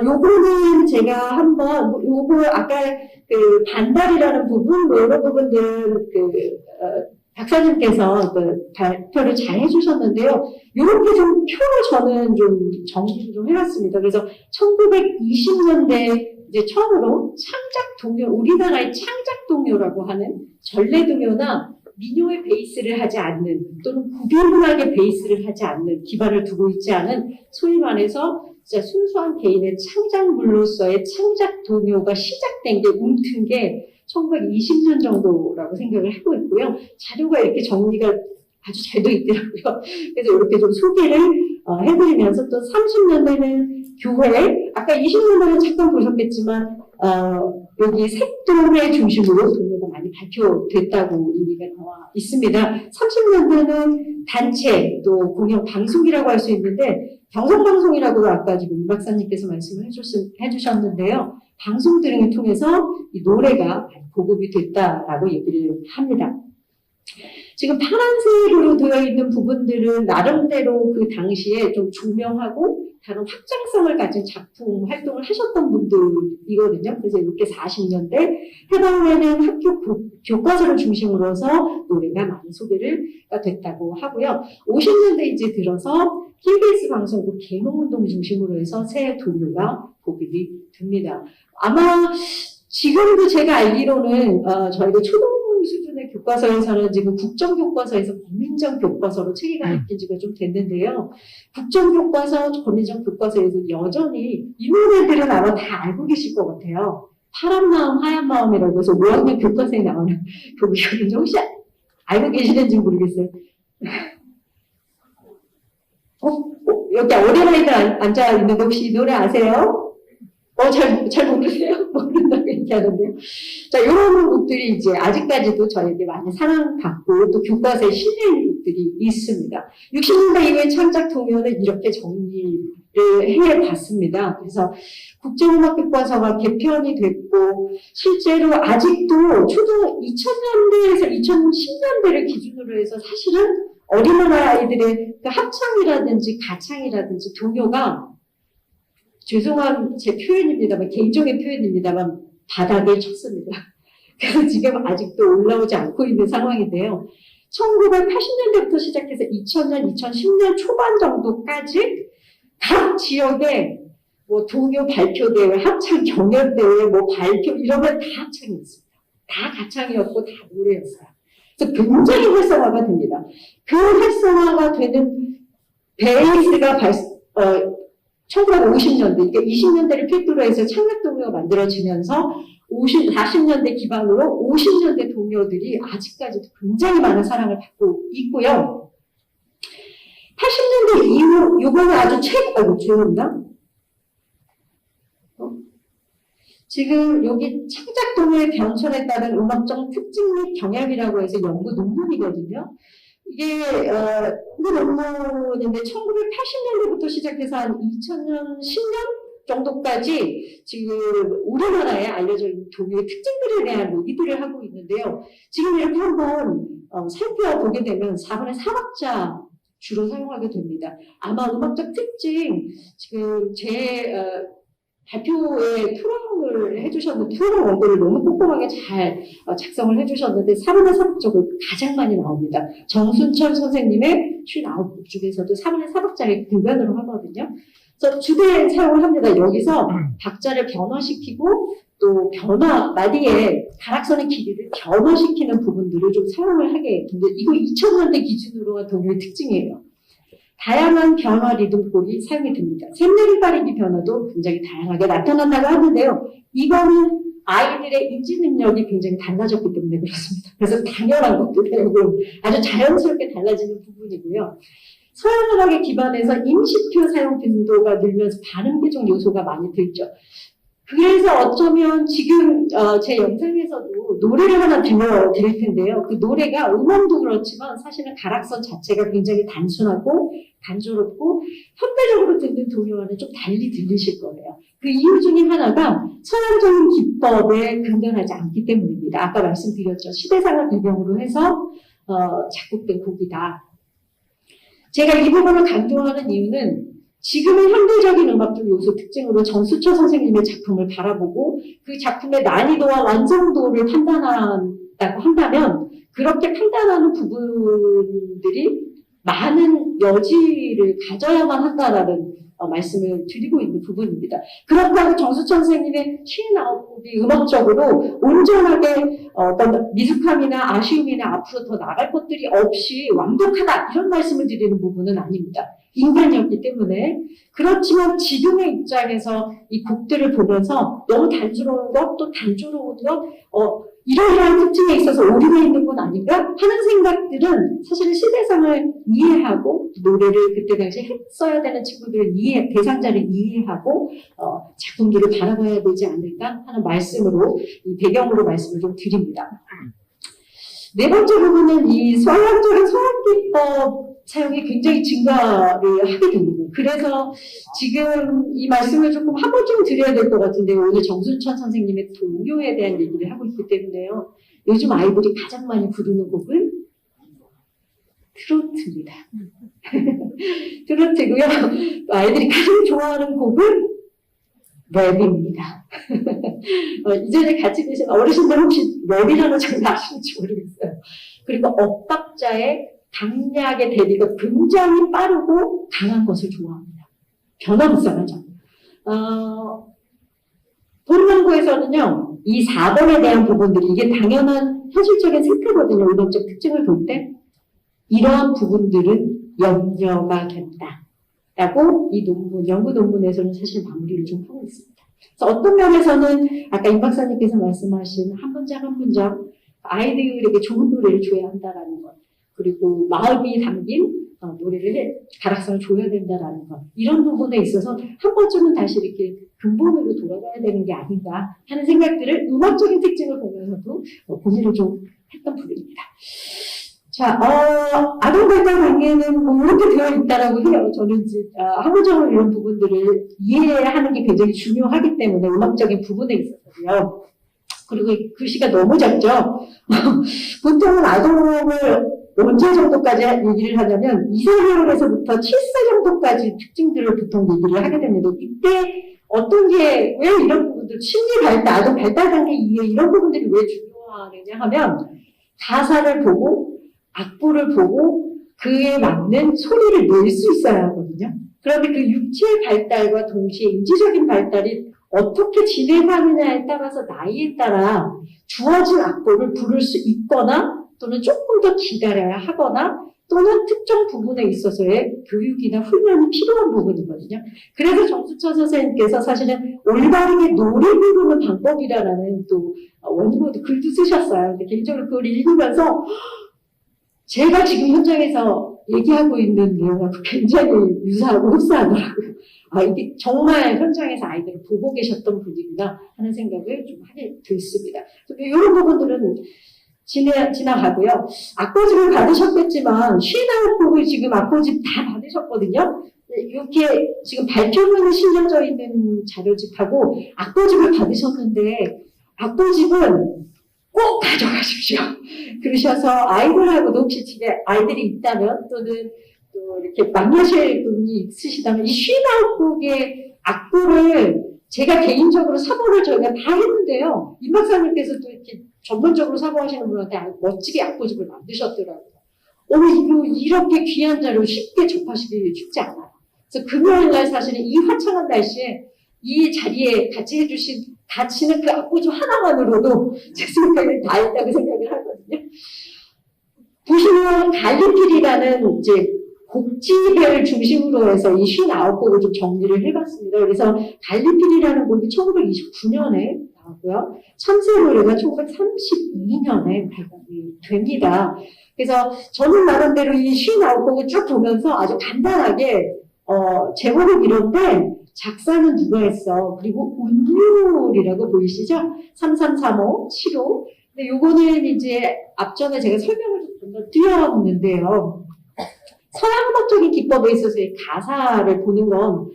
요거는 제가 한번, 요거 아까 그 반달이라는 부분, 뭐 이런 부분들은 박사님께서 발표를 잘 해주셨는데요. 이렇게 좀 표를 저는 좀 정리를 좀 해봤습니다. 그래서 1920년대 이제 처음으로 창작 동요, 우리나라의 창작 동요라고 하는 전래 동요나 민요의 베이스를 하지 않는 또는 구별문학의 베이스를 하지 않는 기반을 두고 있지 않은 소위 말해서 진짜 순수한 개인의 창작물로서의 창작 동요가 시작된 게 움튼 게 1920년 정도라고 생각을 하고 있고요. 자료가 이렇게 정리가 아주 잘 돼 있더라고요. 그래서 이렇게 좀 소개를 해드리면서 또 30년대는 교회, 아까 20년대는 잠깐 보셨겠지만 여기 색동의 중심으로 동요가 많이 발표됐다고 얘기가 나와 있습니다. 30년대는 단체, 또 공연 방송이라고 할 수 있는데 경성방송이라고 아까 지금 이 박사님께서 말씀을 해주셨는데요. 방송들을 통해서 이 노래가 보급이 됐다라고 얘기를 합니다. 지금 파란색으로 되어 있는 부분들은 나름대로 그 당시에 좀 조명하고 다른 확장성을 가진 작품 활동을 하셨던 분들이거든요. 그래서 이렇게 40년대 해당되는 학교 교과서를 중심으로 해서 노래가 많이 소개가 됐다고 하고요. 50년대 이제 들어서 KBS 방송국 개몽운동 중심으로 해서 새 동요가 보급이 됩니다. 아마 지금도 제가 알기로는 저희가 초등 수준의 교과서에서는 지금 국정교과서에서 국민정 교과서로 체계가 바뀐 지가 좀 됐는데요. 국정교과서, 국민정 교과서에서 여전히 이 노래들은 아마 다 알고 계실 것 같아요. 파란 마음, 하얀 마음이라고 해서 5학년 교과서에 나오는 교과서인지 혹시 알고 계시는지 모르겠어요. 여기 어린아이들 앉아있는데 혹시 이 노래 아세요? 잘 모르세요? 모른다고 얘기하는데요. 자, 이런 곡들이 이제 아직까지도 저에게 많이 사랑받고 또 교과서에 실린 곡들이 있습니다. 60년대 이후의 창작 동요는 이렇게 정리를 해봤습니다. 그래서 국제음악교과서가 개편이 됐고 실제로 아직도 초등 2000년대에서 2010년대를 기준으로 해서 사실은 어린아이들의 그 합창이라든지 가창이라든지 동요가 죄송한 제 표현입니다만 개인적인 표현입니다만 바닥을 쳤습니다. 그래서 지금 아직도 올라오지 않고 있는 상황인데요. 1980년대부터 시작해서 2000년, 2010년 초반 정도까지 각 지역에 뭐 동요 발표대회, 합창 경연대회, 뭐 발표 이런 건 다 합창이었습니다. 다 가창이었고 다 노래였어요. 그래서 굉장히 활성화가 됩니다. 그 활성화가 되는 베이스가 1950년대, 그러니까 20년대를 필두로 해서 창작동요가 만들어지면서 40년대 기반으로 50년대 동요들이 아직까지도 굉장히 많은 사랑을 받고 있고요. 80년대 이후, 요거는 아주 죄송합니다. 지금 여기 창작동요의 변천에 따른 음악적 특징 및 경향이라고 해서 연구 논문이거든요. 이게 논문인데 1980년대부터 시작해서 한 2000년, 10년 정도까지 지금 우리나라에 알려져 있는 동요의 특징들에 대한 얘기들을 하고 있는데요. 지금 이렇게 한번 살펴보게 되면 4분의 4박자 주로 사용하게 됩니다. 아마 음악적 특징, 지금 제 발표에 토론을 해주셨는데, 토론 원고를 너무 꼼꼼하게 잘 작성을 해주셨는데, 4분의 4박자가 가장 많이 나옵니다. 정순철 선생님의 59곡 중에서도 4분의 4박자를 근간으로 하거든요. 그래서 주된 사용을 합니다. 여기서 박자를 변화시키고, 또 마디의 가락선의 길이를 변화시키는 부분들을 좀 사용을 하게 됩니다. 이거 2000년대 기준으로 한 동요의 특징이에요. 다양한 변화 리듬골이 사용이 됩니다. 샘내리 빠르기 변화도 굉장히 다양하게 나타난다고 하는데요. 이거는 아이들의 인지 능력이 굉장히 달라졌기 때문에 그렇습니다. 그래서 당연한 것들이고 아주 자연스럽게 달라지는 부분이고요. 서양 음악에 기반해서 임시표 사용 빈도가 늘면서 반응 개종 요소가 많이 들죠. 그래서 어쩌면 지금 제 영상에서도 노래를 하나 들려드릴 텐데요. 그 노래가 음원도 그렇지만 사실은 가락선 자체가 굉장히 단순하고 단조롭고 현대적으로 듣는 동요와는 좀 달리 들리실 거예요. 그 이유 중에 하나가 서양적인 기법에 근거하지 않기 때문입니다. 아까 말씀드렸죠. 시대상을 배경으로 해서 작곡된 곡이다. 제가 이 부분을 강조하는 이유는 지금의 현대적인 음악적 요소 특징으로 정수철 선생님의 작품을 바라보고 그 작품의 난이도와 완성도를 판단한다고 한다면 그렇게 판단하는 부분들이 많은 여지를 가져야만 한다라는 말씀을 드리고 있는 부분입니다. 그렇다고 정수철 선생님의 59곡이 음악적으로 온전하게 어떤 미숙함이나 아쉬움이나 앞으로 더 나갈 것들이 없이 완벽하다 이런 말씀을 드리는 부분은 아닙니다. 인간이었기 때문에. 그렇지만 지금의 입장에서 이 곡들을 보면서 너무 단조로운 것, 또 단조로운 것, 이러이러한 특징에 있어서 오류가 있는 건 아닌가 하는 생각들은 사실은 시대상을 이해하고 노래를 그때 당시에 했어야 되는 친구들을 대상자를 이해하고 작품들을 바라봐야 되지 않을까 하는 말씀으로 이 배경으로 말씀을 좀 드립니다. 네 번째 부분은 이 서양적인 서양기법 사용이 굉장히 증가를 하게 됩니다. 그래서 지금 이 말씀을 조금 한 번쯤 드려야 될 것 같은데 오늘 정순천 선생님의 동요에 대한 얘기를 하고 있기 때문에요. 요즘 아이들이 가장 많이 부르는 곡은 트로트입니다. 트로트고요. 아이들이 가장 좋아하는 곡은 랩입니다. 이전에 같이 계신 어르신들 혹시 랩이라는 장르 아시는지 모르겠어요. 그리고 엇박자의 강약의 대비가 굉장히 빠르고 강한 것을 좋아합니다. 변화무쌍하죠. 본문구에서는요, 이 4번에 대한 부분들이 이게 당연한 현실적인 생태거든요. 음악적 특징을 볼 때. 이러한 부분들은 염려가 된다. 라고 이 논문, 연구 논문에서는 사실 마무리를 좀 하고 있습니다. 그래서 어떤 면에서는 아까 임 박사님께서 말씀하신 한 문장 한 문장 아이들에게 좋은 노래를 줘야 한다라는 것. 그리고 마음이 담긴 노래를 가락성을 줘야 된다라는 것. 이런 부분에 있어서 한 번쯤은 다시 이렇게 근본으로 돌아가야 되는 게 아닌가 하는 생각들을 음악적인 특징을 보면서도 고민을 좀 했던 부분입니다. 자, 아동 발달 단계는 뭐 이렇게 되어 있다라고 해요. 저는 이제 학문적으로 이런 부분들을 이해하는 게 굉장히 중요하기 때문에 음악적인 부분에 있어서요. 그리고 글씨가 너무 작죠. 보통은 아동을 언제 정도까지 얘기를 하냐면 2세에서부터 7세 정도까지 특징들을 보통 얘기를 하게 됩니다. 이때 어떤 게 왜 이런 부분들 심리 발달, 아동 발달 단계 이해 이런 부분들이 왜 중요하느냐 하면 가사를 보고 악보를 보고 그에 맞는 소리를 낼 수 있어야 하거든요. 그런데 그 육체의 발달과 동시에 인지적인 발달이 어떻게 진행하느냐에 따라서 나이에 따라 주어진 악보를 부를 수 있거나 또는 조금 더 기다려야 하거나 또는 특정 부분에 있어서의 교육이나 훈련이 필요한 부분이거든요. 그래서 정수철 선생님께서 사실은 올바르게 노래 부르는 방법이라는 또 원고도 글도 쓰셨어요. 근데 개인적으로 그걸 읽으면서 제가 지금 현장에서 얘기하고 있는 내용하고 굉장히 유사하고 흡사하더라고요. 이게 정말 현장에서 아이들을 보고 계셨던 분이구나 하는 생각을 좀 하게 됐습니다. 이런 부분들은 지나가고요. 악보집을 받으셨겠지만 59곡을 지금 악보집 다 받으셨거든요. 이렇게 지금 발표문이 실려져 있는 자료집하고 악보집을 받으셨는데 악보집은 꼭 가져가십시오. 그러셔서 아이들하고도 혹시 집에 아이들이 있다면 또는 또 이렇게 만나실 분이 있으시다면 이 59곡의 악보를 제가 개인적으로 사보를 저희가 다 했는데요. 임 박사님께서도 이렇게 전문적으로 사보하시는 분한테 멋지게 악보집을 만드셨더라고요. 이거 이렇게 귀한 자료 쉽게 접하시기 쉽지 않아요. 그래서 금요일날 사실은 이 화창한 날씨에 이 자리에 같이 해주신 같이는 그 악보집 하나만으로도 제 생각에 다 했다고 생각을 하거든요. 보시면 갈리필이라는 이제 곡집을 중심으로 해서 이 59곡을 좀 정리를 해봤습니다. 그래서 갈리필이라는 곡이 1929년에 나왔고요. 참새 노래가 1932년에 발간이 됩니다. 그래서 저는 나름대로 이 59곡을 쭉 보면서 아주 간단하게 제목은 이런데 작사는 누가 했어? 그리고 운율이라고 보이시죠? 3335, 75. 근데 요거는 이제 앞전에 제가 설명을 좀 건너뛰었는데요. 서양음악적인 기법에 있어서의 가사를 보는 건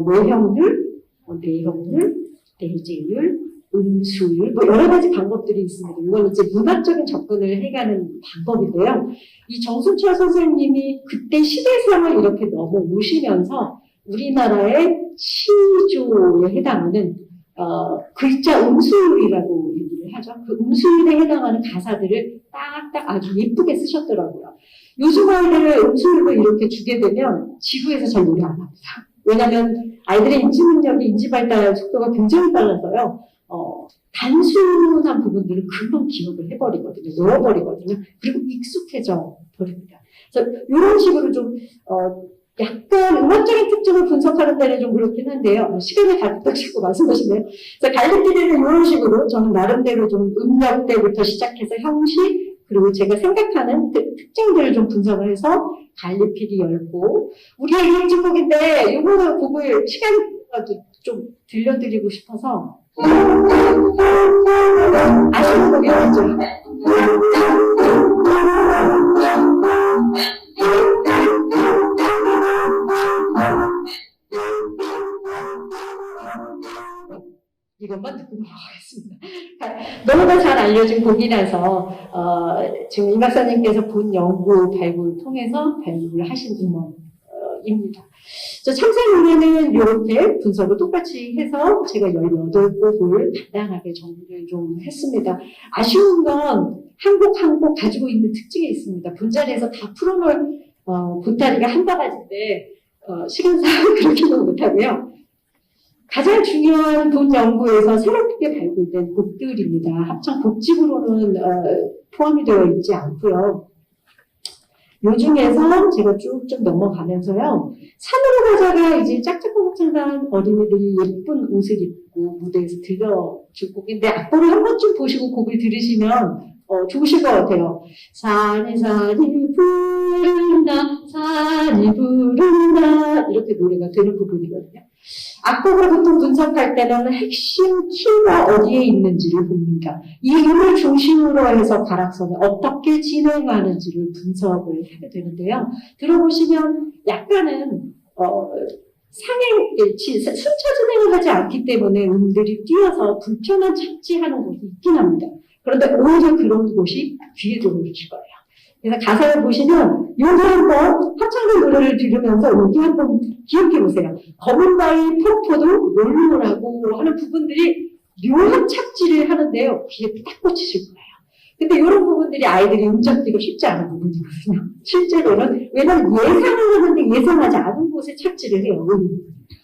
외형률, 내형률, 내재율, 음술, 뭐 여러 가지 방법들이 있습니다. 이건 이제 문학적인 접근을 해가는 방법인데요. 이 정순철 선생님이 그때 시대상을 이렇게 넘어오시면서 우리나라의 시조에 해당하는 글자 음술이라고 얘기를 하죠. 그 음술에 해당하는 가사들을 딱딱 아주 예쁘게 쓰셨더라고요. 요즘 아이들을 음술로 이렇게 주게 되면 지구에서 잘 노래 안 합니다. 왜냐하면 아이들의 인지 능력이 인지 발달 속도가 굉장히 빨라서요. 단순한 부분들은 금방 기억을 해버리거든요. 외워버리거든요. 그리고 익숙해져 버립니다. 그래서 이런 식으로 좀 약간 음악적인 특징을 분석하는 데는 좀 그렇긴 한데요. 시간이 가득하시고 말씀하시네요. 그래서 갈림길에는 이런 식으로 저는 나름대로 좀 음력 때부터 시작해서 형식, 그리고 제가 생각하는 특징들을 좀 분석을 해서 갈림길이 열고, 우리의 행진곡인데 이거 곡을 시간이라도 좀 들려드리고 싶어서 아시는 곡이었죠? 이것만 듣고 넘어가겠습니다. 너무나 잘 알려진 곡이라서 지금 임 박사님께서 본 연구 발굴을 통해서 발굴을 하신 음원입니다. 저 참새 노래는 이렇게 분석을 똑같이 해서 제가 18곡을 간단하게 정리를 좀 했습니다. 아쉬운 건 한 곡 한 곡 가지고 있는 특징이 있습니다. 본자리에서 다 풀어놓을 보따리가 한 바가지인데 시간상 그렇게는 못하고요. 가장 중요한 본 연구에서 새롭게 발굴된 곡들입니다. 합창 곡집으로는 포함이 되어 있지 않고요. 요 중에서 제가 쭉 좀 넘어가면서요. 산으로 가자가 이제 짝짝꿍 합창단 어린이들이 예쁜 옷을 입고 무대에서 들려줄 곡인데 악보를 한 번쯤 보시고 곡을 들으시면 좋으실 것 같아요. 산이 부른다, 산이 부른다 이렇게 노래가 되는 부분이거든요. 악곡을 보통 분석할 때는 핵심 키가 어디에 있는지를 봅니다. 이 음을 중심으로 해서 가락선을 어떻게 진행하는지를 분석을 하게 되는데요. 들어보시면 약간은 스쳐 진행을 하지 않기 때문에 음들이 뛰어서 불편한 착지하는 곳이 있긴 합니다. 그런데 오히려 그런 곳이 귀에 들어오실 거예요. 그래서 가사를 보시면 여기 한번 합창단 노래를 들으면서 여기 한번 기억해 보세요. 검은 바위 폭포도 롤롤하고 하는 부분들이 묘한 착지를 하는데요. 귀에 딱 꽂히실 거예요. 근데 이런 부분들이 아이들이 음잡기가 쉽지 않은 부분이거든요. 실제로는 왜냐하면 예상을 하는데 예상하지 않은 곳에 착지를 해요.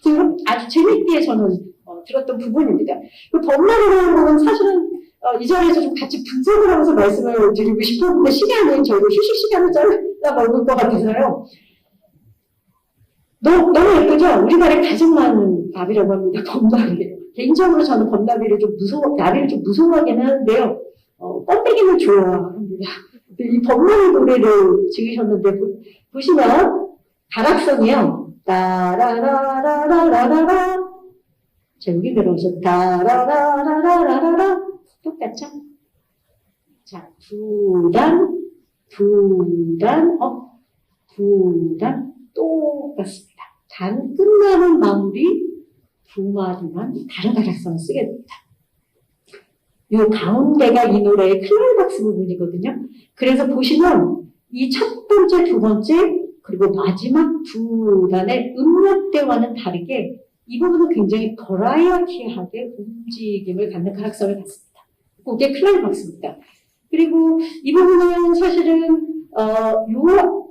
그래서 아주 재밌게 저는 들었던 부분입니다. 그 법락이라는 부분은 사실은 이 자리에서 좀 같이 분석을 하면서 말씀을 드리고 싶었는데 시간은 저희가 휴식 시간을 잘라 먹을 것 같아서요. 너무 예쁘죠? 우리나라에 가장 많은 나비라고 합니다. 범나비예요. 개인적으로 저는 범나비를 나비를 좀 무서워하긴 하는데요. 뻔데기를 좋아합니다. 이 범나비 노래를 지으셨는데 보시면 가락성이요. 따라라라라라라라 자 여기 들어오셔서 따라라라라라라라 똑같죠? 자, 부단, 똑같습니다. 단 끝나는 마무리 두 마디만 다른 가락성을 쓰게 됩니다. 이 가운데가 이 노래의 클라이막스 부분이거든요. 그래서 보시면 이 첫 번째, 두 번째, 그리고 마지막 두 단의 음역대와는 다르게 이 부분은 굉장히 버라이어티하게 움직임을 갖는 가락성을 갖습니다. 그게 클라이막스입니다. 그리고 이 부분은 사실은 요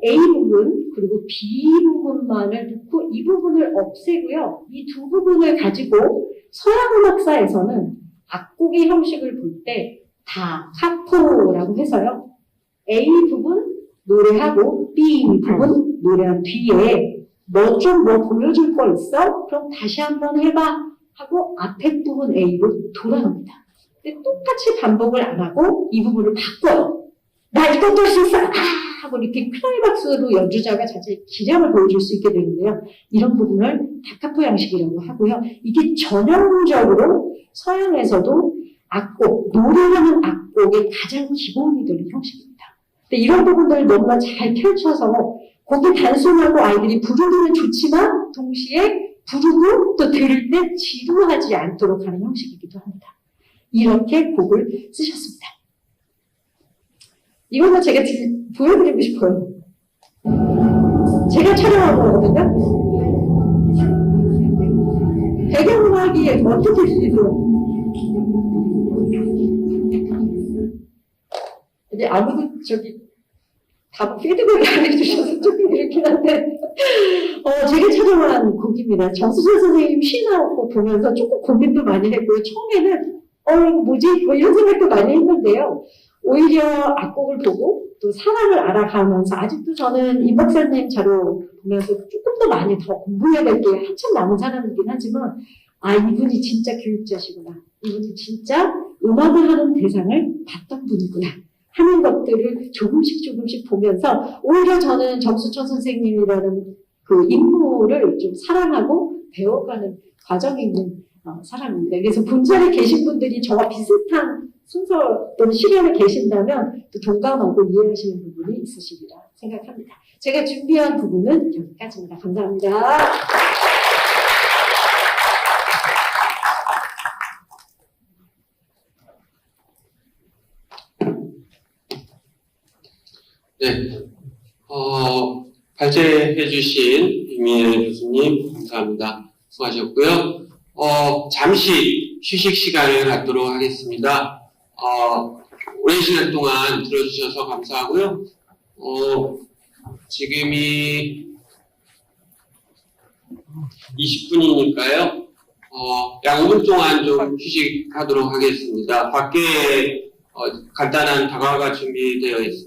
A 부분 그리고 B 부분만을 놓고 이 부분을 없애고요. 이 두 부분을 가지고 서양 음악사에서는 악곡의 형식을 볼 때 다 카포라고 해서요. A 부분 노래하고 B 부분 노래한 뒤에 너 좀 뭐 보여줄 거 있어? 그럼 다시 한번 해봐 하고 앞에 부분 A로 돌아갑니다. 근데 똑같이 반복을 안 하고 이 부분을 바꿔요. 나 이것도 할 수 있어! 하고 이렇게 클라이막스로 연주자가 자체의 기량을 보여줄 수 있게 되는데요. 이런 부분을 다카포 양식이라고 하고요. 이게 전형적으로 서양에서도 악곡, 노래하는 악곡의 가장 기본이 되는 형식입니다. 근데 이런 부분들을 너무나 잘 펼쳐서 곡이 단순하고 아이들이 부르기는 좋지만 동시에 부르고 또 들을 때 지루하지 않도록 하는 형식이기도 합니다. 이렇게 곡을 쓰셨습니다. 이거는 제가 보여드리고 싶어요. 제가 촬영한 거거든요. 배경음악이 어떻게 들리세요? 근데 아무도 답 피드백을 안 해주셔서 조금 이렇긴 한데, 제가 촬영한 곡입니다. 정수철 선생님 시 나오고 보면서 조금 고민도 많이 했고요. 처음에는, 이거 뭐지? 뭐 이런 생각도 많이 했는데요. 오히려 악곡을 보고 또 사람을 알아가면서 아직도 저는 임 박사님 자료 보면서 조금 더 많이 더 공부해야 될 게 한참 남은 사람이긴 하지만, 이분이 진짜 교육자시구나. 이분이 진짜 음악을 하는 대상을 봤던 분이구나. 하는 것들을 조금씩 보면서 오히려 저는 정수철 선생님이라는 그 인물을 좀 사랑하고 배워가는 과정이 있는 사람입니다. 그래서 본자리에 계신 분들이 저와 비슷한 순서 또는 시간에 계신다면 또 동감하고 이해하시는 부분이 있으시리라 생각합니다. 제가 준비한 부분은 여기까지입니다. 감사합니다. 네, 발제해주신 이민혜 교수님 감사합니다. 수고하셨고요. 잠시 휴식 시간을 갖도록 하겠습니다. 오랜 시간 동안 들어주셔서 감사하고요. 지금이 20분이니까요. 약 5분 동안 좀 휴식하도록 하겠습니다. 밖에 간단한 다과가 준비되어 있습니다.